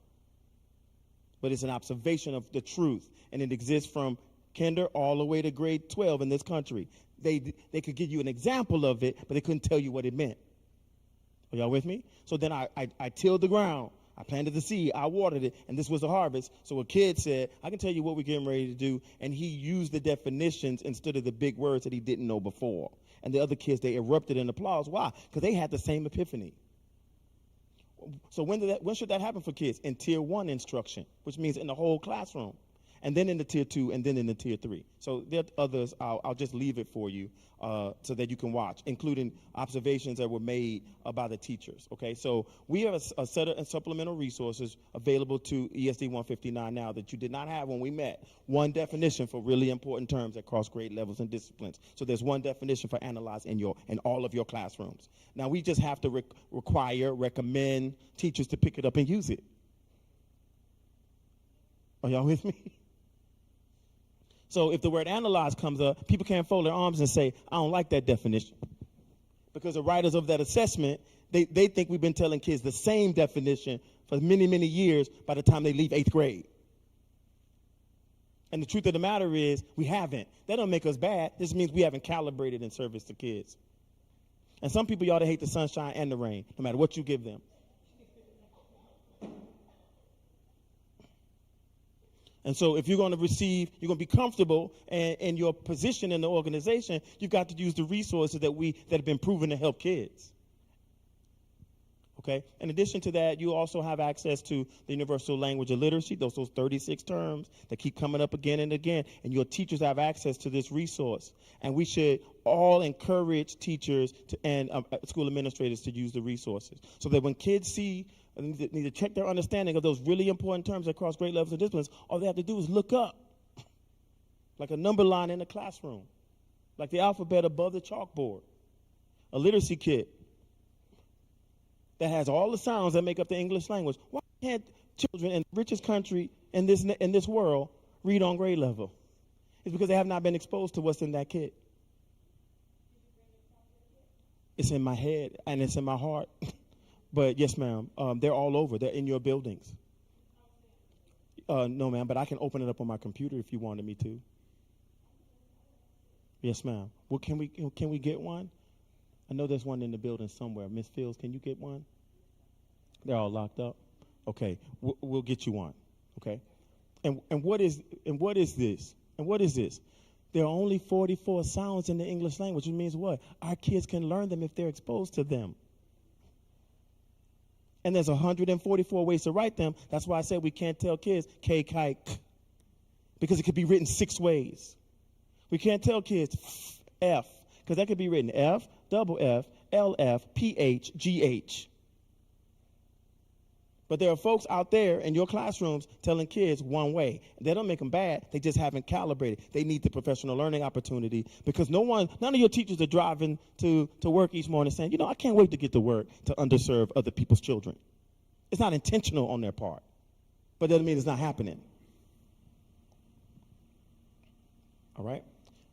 but it's an observation of the truth. And it exists from kinder all the way to grade 12 in this country. They could give you an example of it, but they couldn't tell you what it meant. Are y'all with me? So then I tilled the ground. I planted the seed. I watered it, and this was the harvest. So a kid said, I can tell you what we're getting ready to do, and he used the definitions instead of the big words that he didn't know before. And the other kids, they erupted in applause. Why? Because they had the same epiphany. So when should that happen for kids? In Tier 1 instruction, which means in the whole classroom. And then in the Tier 2, and then in the Tier 3. So there are others, I'll just leave it for you so that you can watch, including observations that were made by the teachers, okay? So we have a set of supplemental resources available to ESD 159 now that you did not have when we met. One definition for really important terms across grade levels and disciplines. So there's one definition for analyze in all of your classrooms. Now we just have to recommend teachers to pick it up and use it. Are y'all with me? So if the word analyze comes up, people can't fold their arms and say, I don't like that definition. Because the writers of that assessment, they think we've been telling kids the same definition for many, many years by the time they leave 8th grade. And the truth of the matter is, we haven't. That don't make us bad. This means we haven't calibrated in service to kids. And some people, y'all, they hate the sunshine and the rain, no matter what you give them. And so if you're going to receive, you're going to be comfortable in your position in the organization, you've got to use the resources that have been proven to help kids. Okay? In addition to that, you also have access to the Universal Language of Literacy, those 36 terms that keep coming up again and again, and your teachers have access to this resource. And we should all encourage teachers and school administrators to use the resources so that when kids need to check their understanding of those really important terms across grade levels and disciplines, all they have to do is look up, like a number line in the classroom, like the alphabet above the chalkboard, a literacy kit that has all the sounds that make up the English language. Why can't children in the richest country in this world read on grade level? It's because they have not been exposed to what's in that kit. It's in my head and it's in my heart. But yes, ma'am, they're all over. They're in your buildings. No, ma'am, but I can open it up on my computer if you wanted me to. Yes, ma'am. Well, can we get one? I know there's one in the building somewhere. Miss Fields, can you get one? They're all locked up. Okay, we'll get you one. Okay, and what is this? And what is this? There are only 44 sounds in the English language, which means what? Our kids can learn them if they're exposed to them. And there's 144 ways to write them. That's why I said we can't tell kids K, K, K, because it could be written 6 ways. We can't tell kids F, because that could be written F, double F, LF, PH, GH. But there are folks out there in your classrooms telling kids one way. They don't make them bad. They just haven't calibrated. They need the professional learning opportunity because none of your teachers are driving to work each morning saying, I can't wait to get to work to underserve other people's children. It's not intentional on their part, but that doesn't mean it's not happening. All right.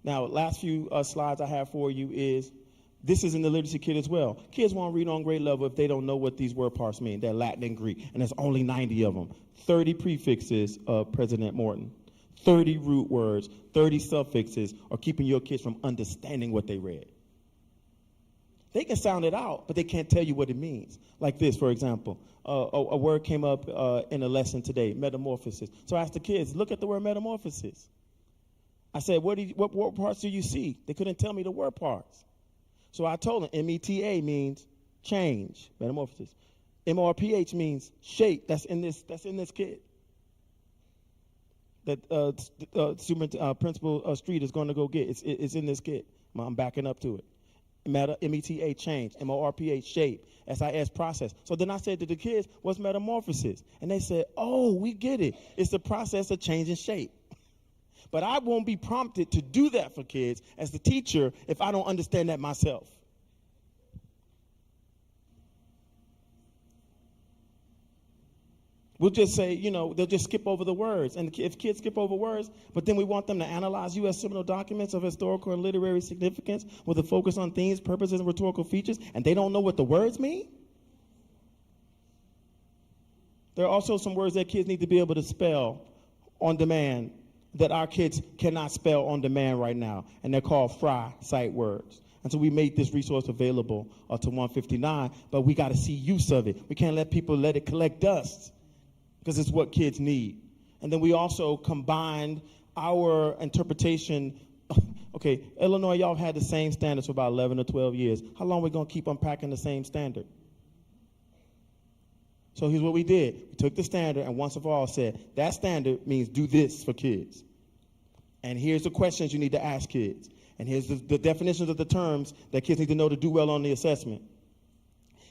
Now, last few slides I have for you is, this is in the literacy kit as well. Kids won't read on grade level if they don't know what these word parts mean. They're Latin and Greek, and there's only 90 of them. 30 prefixes of President Morton, 30 root words, 30 suffixes are keeping your kids from understanding what they read. They can sound it out, but they can't tell you what it means. Like this, for example. A word came up in a lesson today, metamorphosis. So I asked the kids, look at the word metamorphosis. I said, what word parts do you see? They couldn't tell me the word parts. So I told them META means change, metamorphosis. MRPH means shape. That's in this kit. That Principal Street is going to go get. It's in this kit. I'm backing up to it. META change, MORPH shape, SIS process. So then I said to the kids, what's metamorphosis? And they said, oh, we get it. It's the process of changing shape. But I won't be prompted to do that for kids as the teacher if I don't understand that myself. We'll just say, they'll just skip over the words. And if kids skip over words, but then we want them to analyze U.S. seminal documents of historical and literary significance with a focus on themes, purposes, and rhetorical features, and they don't know what the words mean? There are also some words that kids need to be able to spell on demand that our kids cannot spell on demand right now, and they're called FRI sight words. And so we made this resource available to 159, but we got to see use of it. We can't let people let it collect dust because it's what kids need. And then we also combined our interpretation. Okay, Illinois, y'all have had the same standards for about 11 or 12 years. How long are we going to keep unpacking the same standard? So here's what we did. We took the standard and once for all said, that standard means do this for kids. And here's the questions you need to ask kids. And here's the definitions of the terms that kids need to know to do well on the assessment.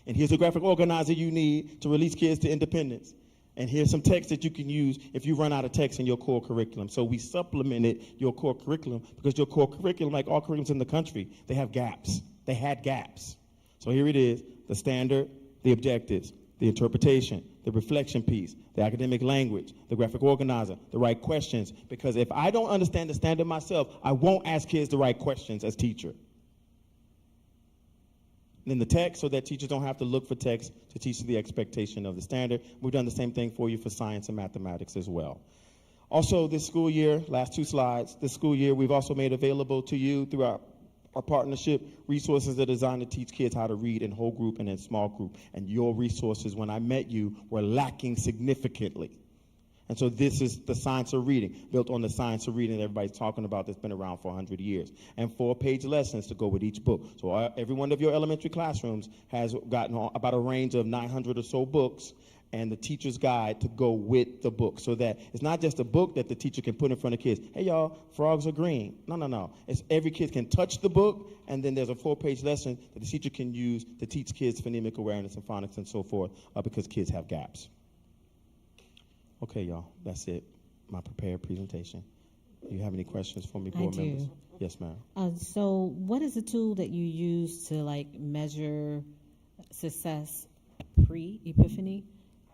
And here's the graphic organizer you need to release kids to independence. And here's some text that you can use if you run out of text in your core curriculum. So we supplemented your core curriculum because your core curriculum, like all curriculums in the country, they have gaps. They had gaps. So here it is, the standard, the objectives, the interpretation, the reflection piece, the academic language, the graphic organizer, the right questions. Because if I don't understand the standard myself, I won't ask kids the right questions as teacher. And then the text, so that teachers don't have to look for text to teach the expectation of the standard. We've done the same thing for you for science and mathematics as well. Also, this school year, last 2 slides, this school year, we've also made available to you through our partnership resources that are designed to teach kids how to read in whole group and in small group. And your resources, when I met you, were lacking significantly. And so this is the science of reading, built on the science of reading that everybody's talking about that's been around for 100 years. And 4-page lessons to go with each book. So every one of your elementary classrooms has gotten about a range of 900 or so books and the teacher's guide to go with the book, so that it's not just a book that the teacher can put in front of kids. Hey, y'all, frogs are green. No. It's every kid can touch the book, and then there's a 4-page lesson that the teacher can use to teach kids phonemic awareness and phonics and so forth, because kids have gaps. Okay, y'all, that's it. My prepared presentation. Do you have any questions for me, board members? do. Yes, ma'am. So what is the tool that you use to measure success pre-epiphany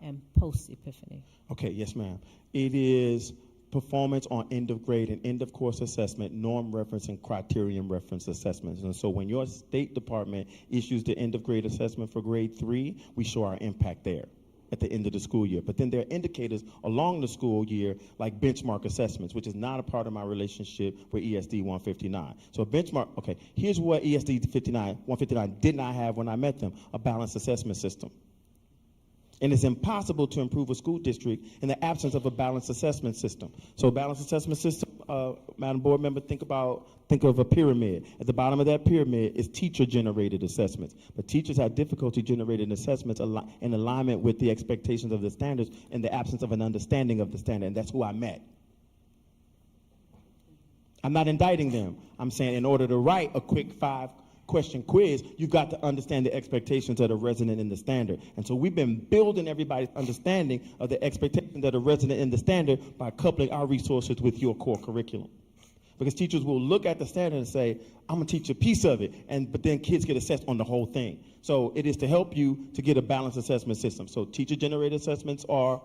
and post-epiphany? Okay, yes, ma'am. It is performance on end of grade and end of course assessment, norm reference and criterion reference assessments. And so when your State Department issues the end of grade assessment for grade 3, we show our impact there at the end of the school year. But then there are indicators along the school year like benchmark assessments, which is not a part of my relationship with ESD 159. So a benchmark, okay, here's what ESD 159 did not have when I met them, a balanced assessment system. And it's impossible to improve a school district in the absence of a balanced assessment system. So a balanced assessment system, Madam Board Member, think of a pyramid. At the bottom of that pyramid is teacher-generated assessments. But teachers have difficulty generating assessments in alignment with the expectations of the standards in the absence of an understanding of the standard, and that's who I met. I'm not indicting them. I'm saying in order to write a quick 5-question quiz, you've got to understand the expectations that are resident in the standard. And so we've been building everybody's understanding of the expectations that are resident in the standard by coupling our resources with your core curriculum. Because teachers will look at the standard and say, I'm going to teach a piece of it, but then kids get assessed on the whole thing. So it is to help you to get a balanced assessment system. So teacher-generated assessments are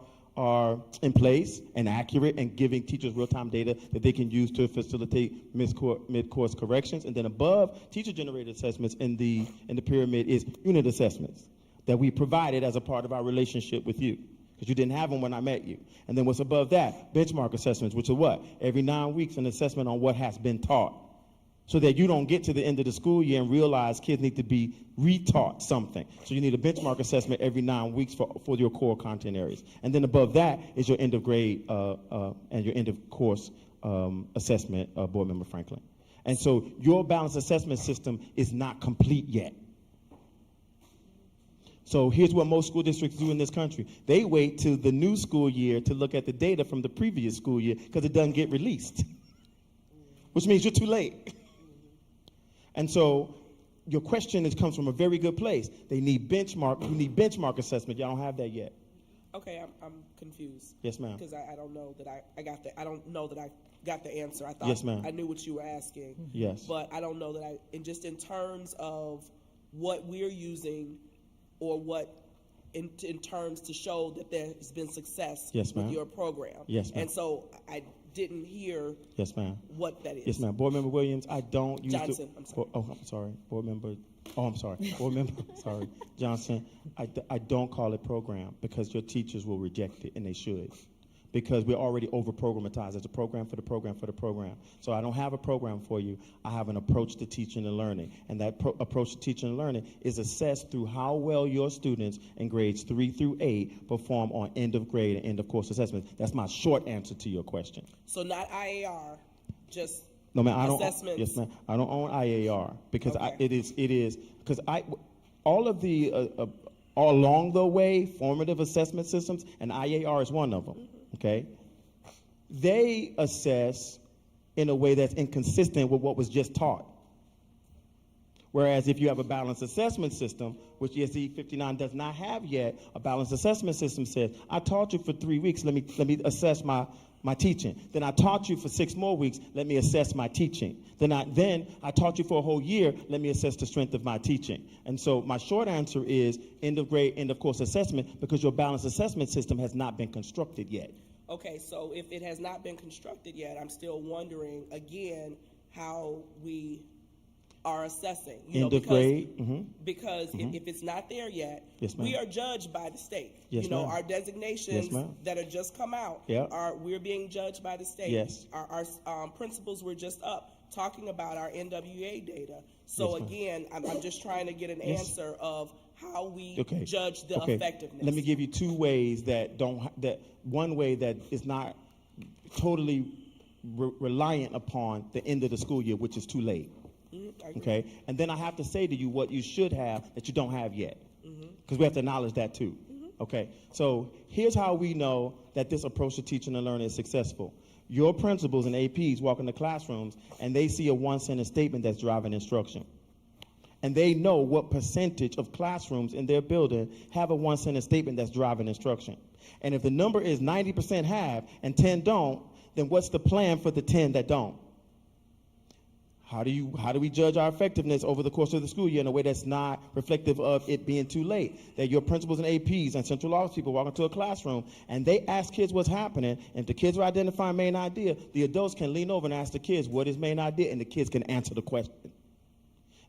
in place and accurate and giving teachers real-time data that they can use to facilitate mid-course corrections. And then above teacher-generated assessments in the pyramid is unit assessments that we provided as a part of our relationship with you, because you didn't have them when I met you. And then what's above that? Benchmark assessments, which are what? Every 9 weeks, an assessment on what has been taught, so that you don't get to the end of the school year and realize kids need to be retaught something. So you need a benchmark assessment every 9 weeks for your core content areas. And then above that is your end of grade and your end of course assessment, Board Member Franklin. And so your balanced assessment system is not complete yet. So here's what most school districts do in this country. They wait till the new school year to look at the data from the previous school year because it doesn't get released, which means you're too late. And so your question comes from a very good place. They need benchmark. We need benchmark assessment. Y'all don't have that yet. Okay, I'm confused. Yes, ma'am. Because I don't know that I got the I got the answer. I thought yes, ma'am. I knew what you were asking. Yes. But I don't know that and just in terms of what we're using or what in terms to show that there's been success yes, with your program. Yes, ma'am. And so I didn't hear yes, ma'am. what that is. Yes, ma'am. Board Member Williams, I don't use Johnson, I'm sorry. I'm sorry. Board Member, I'm sorry. Board Member, sorry. Johnson, I don't call it program because your teachers will reject it, and they should. Because we're already over-programmatized. It's a program for the program for the program. So I don't have a program for you. I have an approach to teaching and learning. And that approach to teaching and learning is assessed through how well your students in grades 3 through 8 perform on end of grade and end of course assessments. That's my short answer to your question. So not IAR, just no, ma'am, I don't. assessments. Yes, ma'am. I don't own IAR because okay. it is because all of the all along the way formative assessment systems, and IAR is one of them. Mm-hmm. Okay, they assess in a way that's inconsistent with what was just taught. Whereas if you have a balanced assessment system, which ESD 59 does not have yet, a balanced assessment system says, I taught you for 3 weeks, let me assess my teaching. Then I taught you for 6 more weeks, let me assess my teaching. Then I taught you for a whole year, let me assess the strength of my teaching. And so my short answer is end of grade, end of course assessment, because your balanced assessment system has not been constructed yet. Okay, so if it has not been constructed yet, I'm still wondering again how we are assessing. End of grade. Mm-hmm. Because if it's not there yet, yes, we are judged by the state. Yes, you know, ma'am. our designations that are just come out we're being judged by the state. Yes. Our principals were just up talking about our NWA data. So yes, again, I'm just trying to get an answer of how we judge the effectiveness. Let me give you 2 ways one way that is not totally reliant upon the end of the school year, which is too late. Okay, and then I have to say to you what you should have that you don't have yet, because we have to acknowledge that too. Okay, so here's how we know that this approach to teaching and learning is successful. Your principals and APs walk into classrooms and they see a 1-sentence statement that's driving instruction. And they know what percentage of classrooms in their building have a 1-sentence statement that's driving instruction. And if the number is 90% have and 10 don't, then what's the plan for the 10 that don't? How do we judge our effectiveness over the course of the school year in a way that's not reflective of it being too late? That your principals and APs and central office people walk into a classroom and they ask kids what's happening, and if the kids are identifying main idea, the adults can lean over and ask the kids what is main idea, and the kids can answer the question.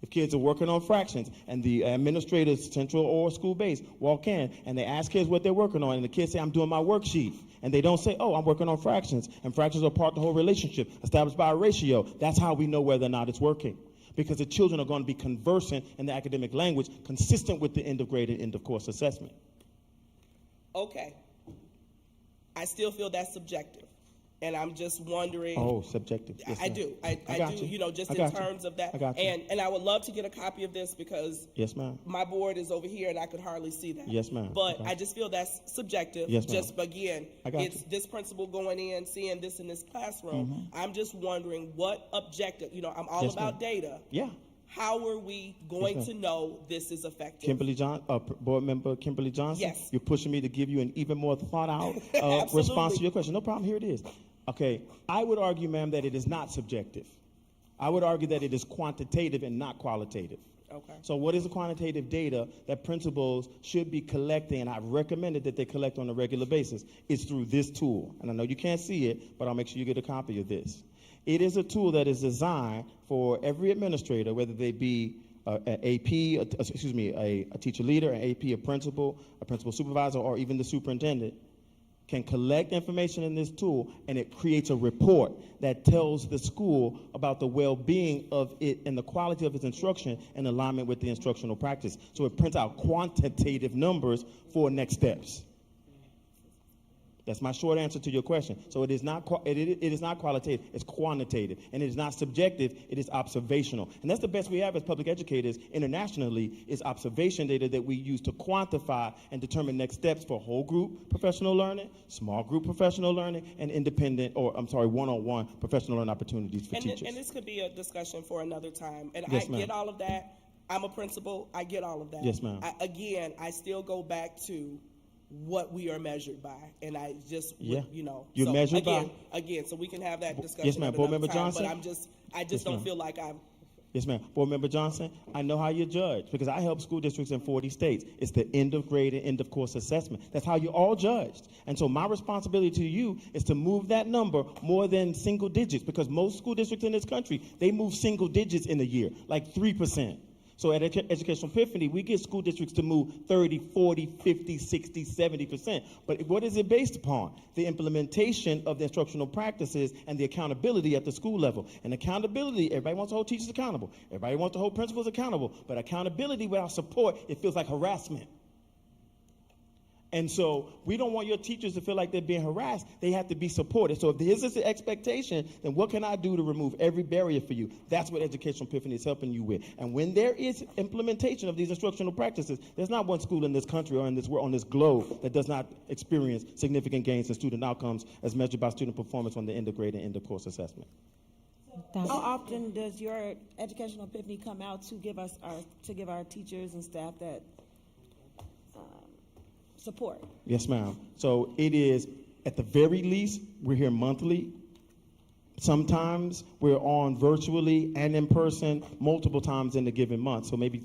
If kids are working on fractions and the administrators, central or school-based, walk in and they ask kids what they're working on, and the kids say, I'm doing my worksheet, and they don't say, oh, I'm working on fractions, and fractions are part of the whole relationship established by a ratio, that's how we know whether or not it's working. Because the children are going to be conversant in the academic language consistent with the end of grade and end of course assessment. Okay. I still feel that's subjective. And I'm just wondering. Oh, subjective. Yes, I do. I do, just in terms of that. I got you. And I would love to get a copy of this because yes, ma'am. My board is over here and I could hardly see that. Yes, ma'am. But I just feel that's subjective. Yes, ma'am. Just again, it's this principal going in, seeing this in this classroom. Mm-hmm. I'm just wondering what objective, I'm all about data. Yeah. How are we going to know this is effective? Board member Kimberly Johnson? Yes. You're pushing me to give you an even more thought out response to your question. No problem. Here it is. Okay. I would argue, ma'am, that it is not subjective. I would argue that it is quantitative and not qualitative. Okay. So what is the quantitative data that principals should be collecting, and I've recommended that they collect on a regular basis? It's through this tool. And I know you can't see it, but I'll make sure you get a copy of this. It is a tool that is designed for every administrator, whether they be an AP, a teacher leader, an AP, a principal supervisor, or even the superintendent, can collect information in this tool, and it creates a report that tells the school about the well-being of it and the quality of its instruction in alignment with the instructional practice. So it prints out quantitative numbers for next steps. That's my short answer to your question. So it is not qualitative, it's quantitative. And it is not subjective, it is observational. And that's the best we have as public educators internationally, is observation data that we use to quantify and determine next steps for whole group professional learning, small group professional learning, and one-on-one professional learning opportunities for teachers. And this could be a discussion for another time. And yes, I get all of that. I'm a principal, I get all of that. Yes, ma'am. I still go back to what we are measured by, and I just, You're so measured again, so we can have that discussion. Yes, ma'am. Board Member Johnson. But I just don't feel like I'm. Yes, ma'am. Board Member Johnson, I know how you're judged because I help school districts in 40 states. It's the end of grade and end of course assessment. That's how you're all judged. And so my responsibility to you is to move that number more than single digits, because most school districts in this country, they move single digits in a year, like 3%. So at Educational Epiphany, we get school districts to move 30, 40, 50, 60, 70%. But what is it based upon? The implementation of the instructional practices and the accountability at the school level. And accountability, everybody wants to hold teachers accountable. Everybody wants to hold principals accountable. But accountability without support, it feels like harassment. And so we don't want your teachers to feel like they're being harassed. They have to be supported. So if this is the expectation, then what can I do to remove every barrier for you? That's what Educational Epiphany is helping you with. And when there is implementation of these instructional practices, there's not one school in this country or in this world, on this globe, that does not experience significant gains in student outcomes as measured by student performance on the end of grade and end of course assessment. How often does your Educational Epiphany come out to give our teachers and staff that support? Yes, ma'am. So it is, at the very least, we're here monthly. Sometimes we're on virtually and in person multiple times in a given month. So maybe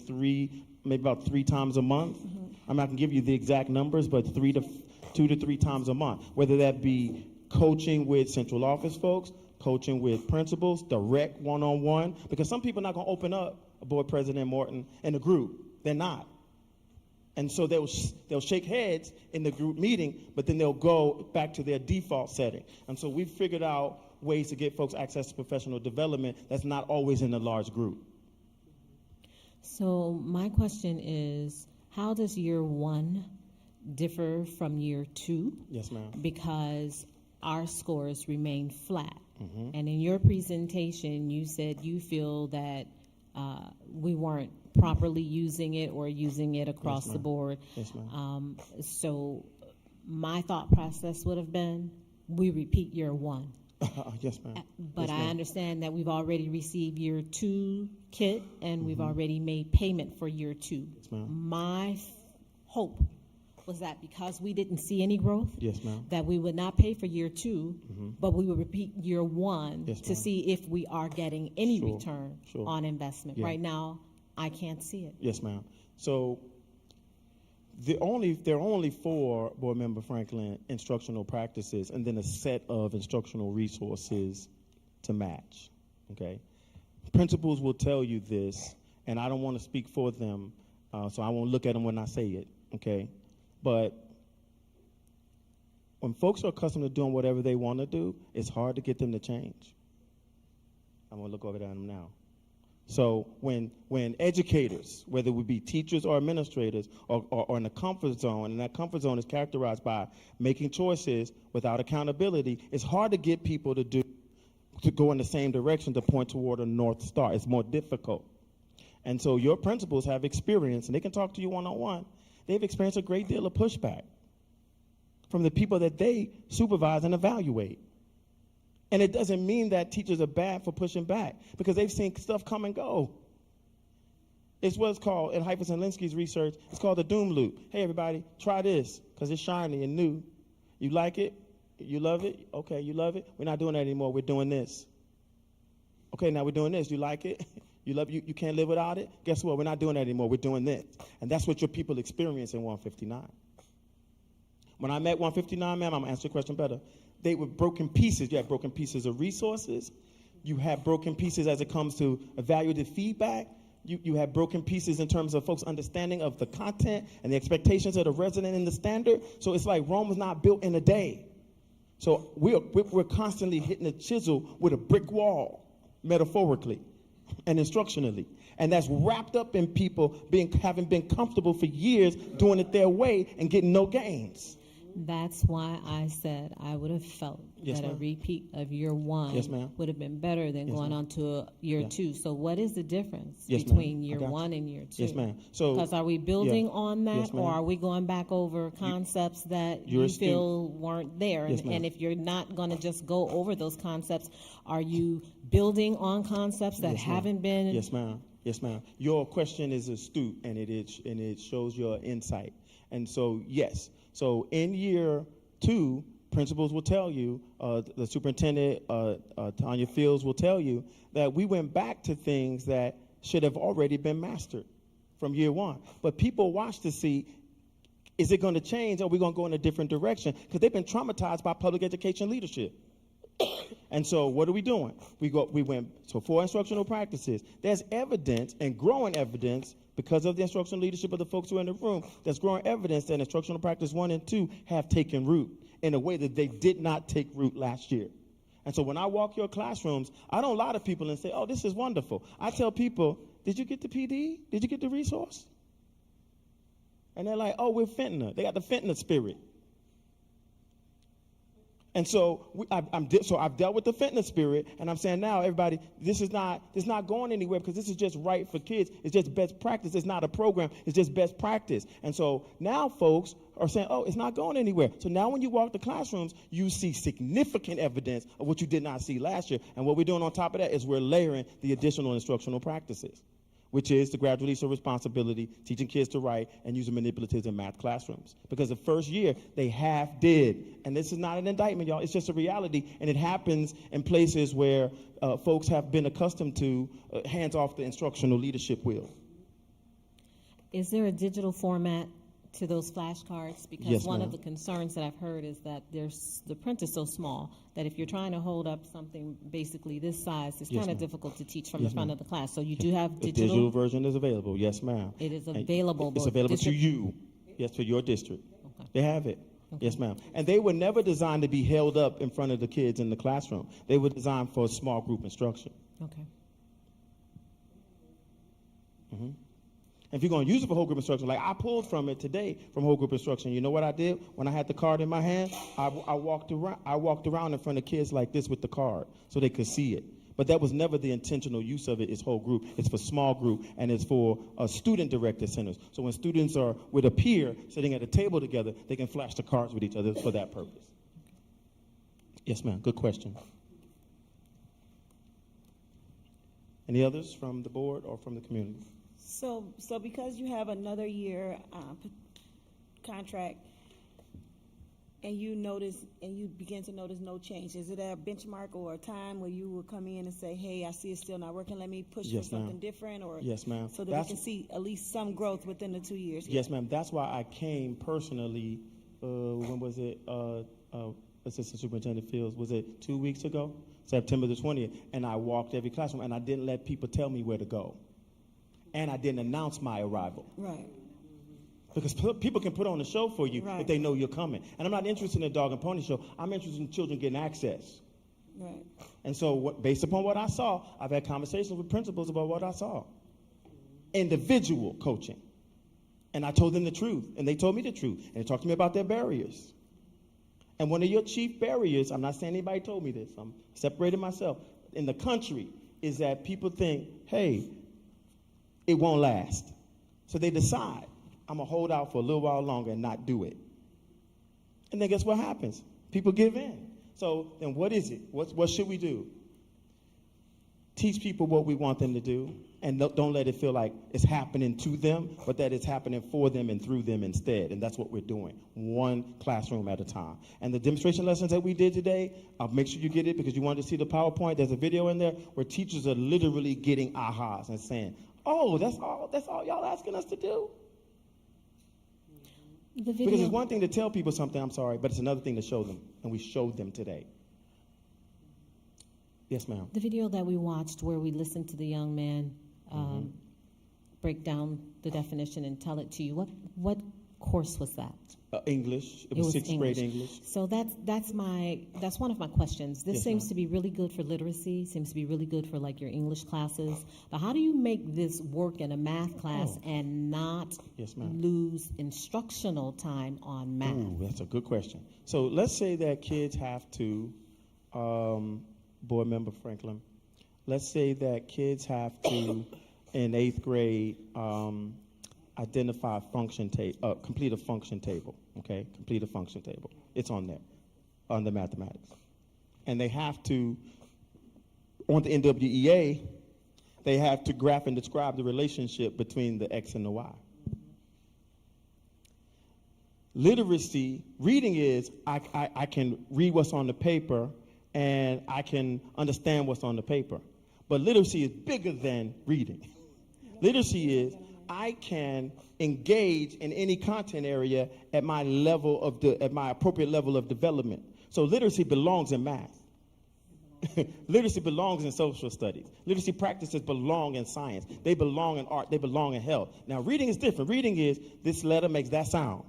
about three times a month. Mm-hmm. I'm not going to give you the exact numbers, but 2 to 3 times a month. Whether that be coaching with central office folks, coaching with principals, direct one-on-one, because some people are not going to open up a board president, Morton, in a group. They're not. And so they'll shake heads in the group meeting, but then they'll go back to their default setting. And so we've figured out ways to get folks access to professional development that's not always in a large group. So my question is, how does year 1 differ from year 2? Yes, ma'am. Because our scores remain flat. Mm-hmm. And in your presentation, you said you feel that we weren't properly using it or using it across the board. Yes, ma'am. So my thought process would have been, we repeat year 1. Yes, ma'am. But yes, I ma'am. understand that we've already received year 2 kit, and we've already made payment for year 2. Yes, ma'am. My hope was that because we didn't see any growth, Yes, ma'am. that we would not pay for year 2, but we would repeat year 1 Yes, to ma'am. see if we are getting any Sure, return sure. on investment. Yeah. Right now, I can't see it. Yes, ma'am. So there are only 4, Board Member Franklin, instructional practices, and then a set of instructional resources to match. Okay, principals will tell you this, and I don't want to speak for them, so I won't look at them when I say it. Okay, but when folks are accustomed to doing whatever they want to do, it's hard to get them to change. I'm gonna look over at them now. So when educators, whether it would be teachers or administrators, are in a comfort zone, and that comfort zone is characterized by making choices without accountability, it's hard to get people to go in the same direction to point toward a North Star. It's more difficult. And so your principals have experience, and they can talk to you one-on-one. They've experienced a great deal of pushback from the people that they supervise and evaluate. And it doesn't mean that teachers are bad for pushing back, because they've seen stuff come and go. It's what's called, in Heifetz and Linsky's research, it's called the doom loop. Hey, everybody, try this, because it's shiny and new. You like it? You love it? Okay, you love it? We're not doing that anymore. We're doing this. Okay, now we're doing this. You like it? You love it? You can't live without it? Guess what? We're not doing that anymore. We're doing this. And that's what your people experience in 159. When I met 159, ma'am, I'm going to answer your question better. They were broken pieces. You have broken pieces of resources. You have broken pieces as it comes to evaluative feedback. You have broken pieces in terms of folks' understanding of the content and the expectations of the resident in the standard. So it's like Rome was not built in a day. So we're constantly hitting a chisel with a brick wall, metaphorically and instructionally. And that's wrapped up in people having been comfortable for years doing it their way and getting no gains. That's why I said I would have felt Yes, that a ma'am. repeat of year 1 Yes, ma'am. would have been better than Yes, going ma'am. on to a year Yeah. 2. So what is the difference Yes, ma'am. between I year got you. 1 and year 2? Yes, ma'am. So Because are we building on that, Yes, ma'am. or are we going back over concepts that you're you a student. feel weren't there? Yes, And, ma'am. and if you're not going to just go over those concepts, are you building on concepts that Yes, ma'am. haven't been? Yes, ma'am. Yes, ma'am. Your question is astute, and it shows your insight. And so, yes. So in year 2, principals will tell you, the superintendent, Tanya Fields, will tell you that we went back to things that should have already been mastered from year 1. But people watch to see, is it going to change, or are we going to go in a different direction? Because they've been traumatized by public education leadership. And so what are we doing? We went 4 instructional practices. There's evidence, and growing evidence, because of the instructional leadership of the folks who are in the room, there's growing evidence that instructional practice 1 and 2 have taken root in a way that they did not take root last year. And so when I walk your classrooms, I don't lie to people and say, oh, this is wonderful. I tell people, did you get the PD? Did you get the resource? And they're like, oh, we're Fentanyl. They got the Fentanyl spirit. And so I've dealt with the fitness spirit, and I'm saying now, everybody, this is not going anywhere, because this is just right for kids. It's just best practice. It's not a program. It's just best practice. And so now folks are saying, oh, it's not going anywhere. So now when you walk the classrooms, you see significant evidence of what you did not see last year. And what we're doing on top of that is we're layering the additional instructional practices, which is the gradual release of responsibility, teaching kids to write, and using manipulatives in math classrooms. Because the first year, they half did. And this is not an indictment, y'all. It's just a reality. And it happens in places where folks have been accustomed to hands off the instructional leadership wheel. Is there a digital format to those flashcards? Because Yes, one ma'am. of the concerns that I've heard is that the print is so small that if you're trying to hold up something basically this size, it's Yes, kind of ma'am. difficult to teach from Yes, the front ma'am. of the class. So you do have The digital. digital version is available. Yes, ma'am. It is And available. It's but available to district- you. Yes, for your district. Okay. They have it. Yes, ma'am. And they were never designed to be held up in front of the kids in the classroom. They were designed for small group instruction. Okay. Mm-hmm. If you're going to use it for whole group instruction, like I pulled from it today from whole group instruction, you know what I did? When I had the card in my hand, I walked around in front of kids like this with the card so they could see it. But that was never the intentional use of it. It's whole group. It's for small group, and it's for student-directed centers. So when students are with a peer sitting at a table together, they can flash the cards with each other for that purpose. Yes, ma'am. Good question. Any others from the board or from the community? So because you have another year contract and you begin to notice no change, is it a benchmark or a time where you will come in and say, hey, I see it's still not working, let me push Yes, for something ma'am. different? Or Yes, ma'am. so that we can see at least some growth within the 2 years? Yes, ma'am. That's why I came personally, when was it, Assistant Superintendent Fields, was it 2 weeks ago? September the 20th. And I walked every classroom, and I didn't let people tell me where to go. And I didn't announce my arrival. Right. Because people can put on a show for you Right. if they know you're coming. And I'm not interested in a dog and pony show. I'm interested in children getting access. Right. And so based upon what I saw, I've had conversations with principals about what I saw. Individual coaching. And I told them the truth, and they told me the truth. And they talked to me about their barriers. And one of your chief barriers, I'm not saying anybody told me this, I'm separating myself, in the country, is that people think, hey, it won't last. So they decide, I'm going to hold out for a little while longer and not do it. And then guess what happens? People give in. So then what is it? What should we do? Teach people what we want them to do, and don't let it feel like it's happening to them, but that it's happening for them and through them instead. And that's what we're doing, one classroom at a time. And the demonstration lessons that we did today, I'll make sure you get it because you wanted to see the PowerPoint. There's a video in there where teachers are literally getting ahas and saying, oh, that's all y'all asking us to do? The video. Because it's one thing to tell people something, I'm sorry, but it's another thing to show them, and we showed them today. Yes, ma'am. The video that we watched where we listened to the young man break down the definition and tell it to you, what course was that? English. It was sixth grade English. So that's one of my questions. This Yes, seems ma'am. to be really good for literacy, seems to be really good for like your English classes. But how do you make this work in a math class and not Yes, ma'am. lose instructional time on math? Ooh, that's a good question. So let's say that kids have to, Board Member Franklin, let's say that kids have to, in 8th grade, identify a function table, complete a function table, okay? Complete a function table. It's on there, on the mathematics. And they have to, on the NWEA, they have to graph and describe the relationship between the X and the Y. Literacy, reading is, I can read what's on the paper and I can understand what's on the paper. But literacy is bigger than reading. Literacy is, I can engage in any content area at my appropriate level of development. So literacy belongs in math. Literacy belongs in social studies. Literacy practices belong in science. They belong in art. They belong in health. Now, reading is different. Reading is, this letter makes that sound.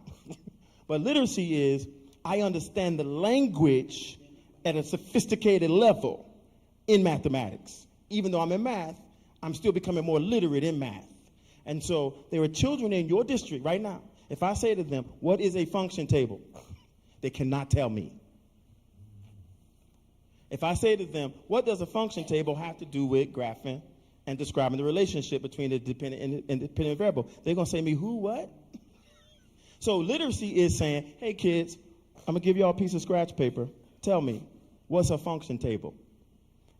But literacy is, I understand the language at a sophisticated level in mathematics. Even though I'm in math, I'm still becoming more literate in math. And so there are children in your district right now. If I say to them, what is a function table? They cannot tell me. If I say to them, what does a function table have to do with graphing and describing the relationship between the dependent and independent variable? They're going to say to me, who, what? So literacy is saying, hey, kids, I'm going to give you all a piece of scratch paper. Tell me, what's a function table?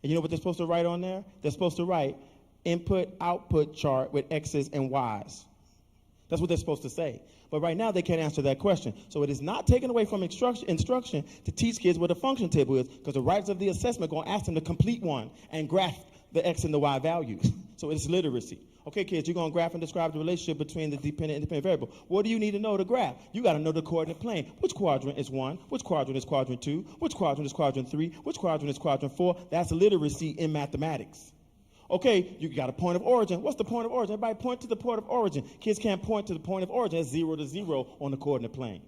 And you know what they're supposed to write on there? They're supposed to write input-output chart with X's and Y's. That's what they're supposed to say. But right now, they can't answer that question. So it is not taken away from instruction to teach kids what a function table is, because the writers of the assessment are going to ask them to complete one and graph the X and the Y values. So it's literacy. Okay, kids, you're going to graph and describe the relationship between the dependent and independent variable. What do you need to know to graph? You got to know the coordinate plane. Which quadrant is 1? Which quadrant is quadrant 2? Which quadrant is quadrant 3? Which quadrant is quadrant 4? That's literacy in mathematics. Okay, you got a point of origin. What's the point of origin? Everybody point to the point of origin. Kids can't point to the point of origin. It's 0 to 0 on the coordinate plane.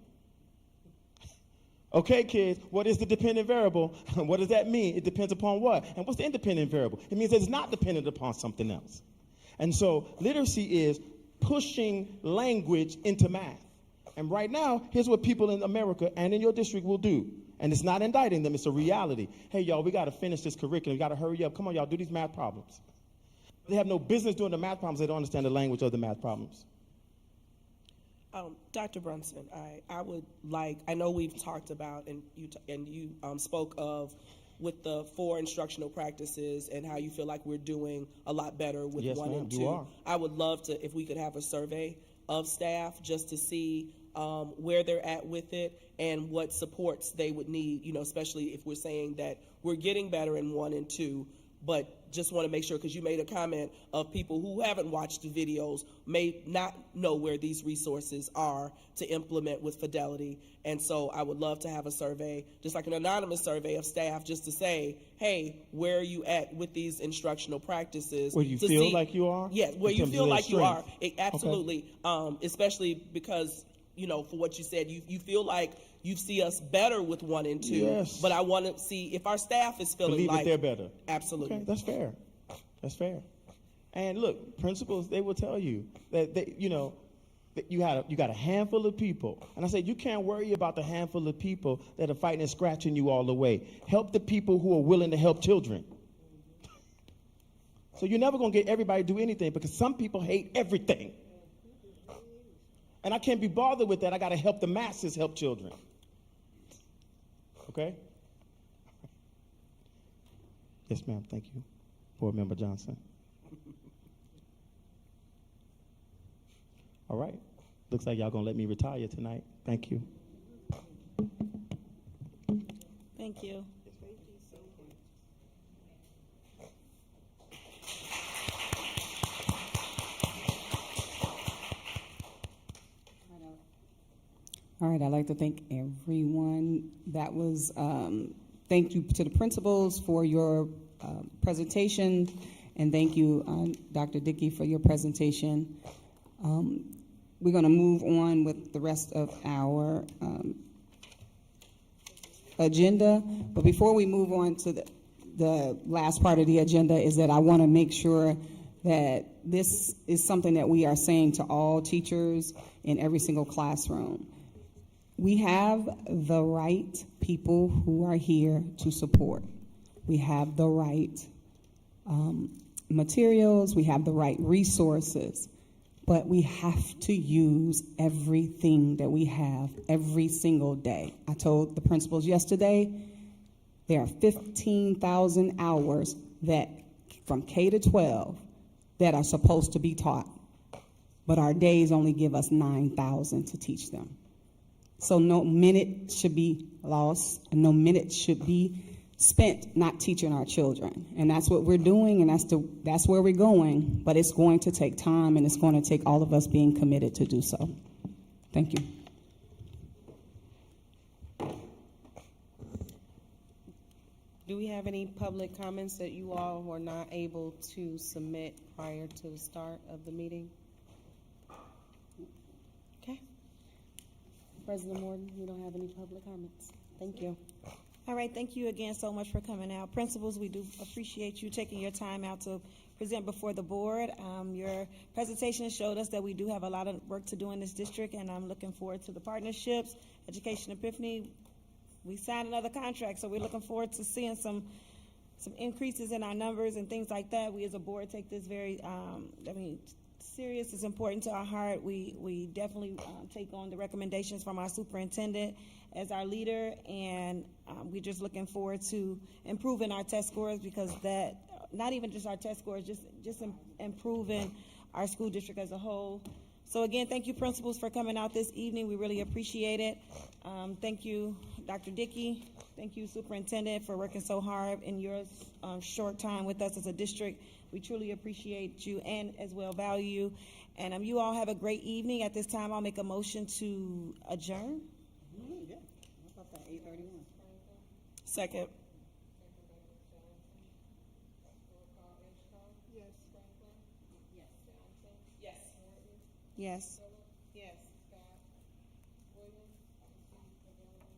Okay, kids, what is the dependent variable? What does that mean? It depends upon what? And what's the independent variable? It means it's not dependent upon something else. And so literacy is pushing language into math. And right now, here's what people in America and in your district will do. And it's not indicting them, it's a reality. Hey, y'all, we got to finish this curriculum. We got to hurry up. Come on, y'all, do these math problems. They have no business doing the math problems. They don't understand the language of the math problems. Dr. Brunson, I would like, I know we've talked about, and you spoke of with the 4 instructional practices and how you feel like we're doing a lot better with Yes, 1 ma'am, and you 2. are. I would love to, if we could have a survey of staff just to see where they're at with it and what supports they would need, especially if we're saying that we're getting better in 1 and 2, but just want to make sure, because you made a comment of people who haven't watched the videos may not know where these resources are to implement with fidelity. And so I would love to have a survey, just like an anonymous survey of staff, just to say, hey, where are you at with these instructional practices? Where you feel like you are? Yes, where In you terms feel of their like you are. strength? Absolutely. Especially because, for what you said, you feel like you see us better with 1 and 2. Yes. But I want to see if our staff is feeling Believe like that they're better. Absolutely. Okay, that's fair. That's fair. And look, principals, they will tell you that that you got a handful of people. And I said, you can't worry about the handful of people that are fighting and scratching you all the way. Help the people who are willing to help children. So you're never going to get everybody to do anything, because some people hate everything. And I can't be bothered with that. I got to help the masses help children. Okay? Yes, ma'am. Thank you. Board Member Johnson. All right. Looks like y'all going to let me retire tonight. Thank you. Thank you. All right, I'd like to thank everyone. That was, thank you to the principals for your presentation, and thank you, Dr. Dickey, for your presentation. We're going to move on with the rest of our agenda, but before we move on to the last part of the agenda is that I want to make sure that this is something that we are saying to all teachers in every single classroom. We have the right people who are here to support. We have the right materials, we have the right resources, but we have to use everything that we have every single day. I told the principals yesterday, there are 15,000 hours that from K to 12 that are supposed to be taught, but our days only give us 9,000 to teach them. So no minute should be lost, and no minute should be spent not teaching our children. And that's what we're doing, and that's where we're going, but it's going to take time, and it's going to take all of us being committed to do so. Thank you. Do we have any public comments that you all were not able to submit prior to the start of the meeting? Okay. President Morton, we don't have any public comments. Thank you. All right, thank you again so much for coming out. Principals, we do appreciate you taking your time out to present before the board. Your presentation showed us that we do have a lot of work to do in this district, and I'm looking forward to the partnerships. Education Epiphany, we signed another contract, so we're looking forward to seeing some increases in our numbers and things like that. We as a board take this very, serious. It's important to our heart. We definitely take on the recommendations from our superintendent as our leader, and we're just looking forward to improving our test scores, because that, not even just our test scores, just improving our school district as a whole. So again, thank you, principals, for coming out this evening. We really appreciate it. Thank you, Dr. Dickey. Thank you, Superintendent, for working so hard in your short time with us as a district. We truly appreciate you and as well value you. And you all have a great evening. At this time, I'll make a motion to adjourn. Yeah. How about that, 8:31? Second. Yes.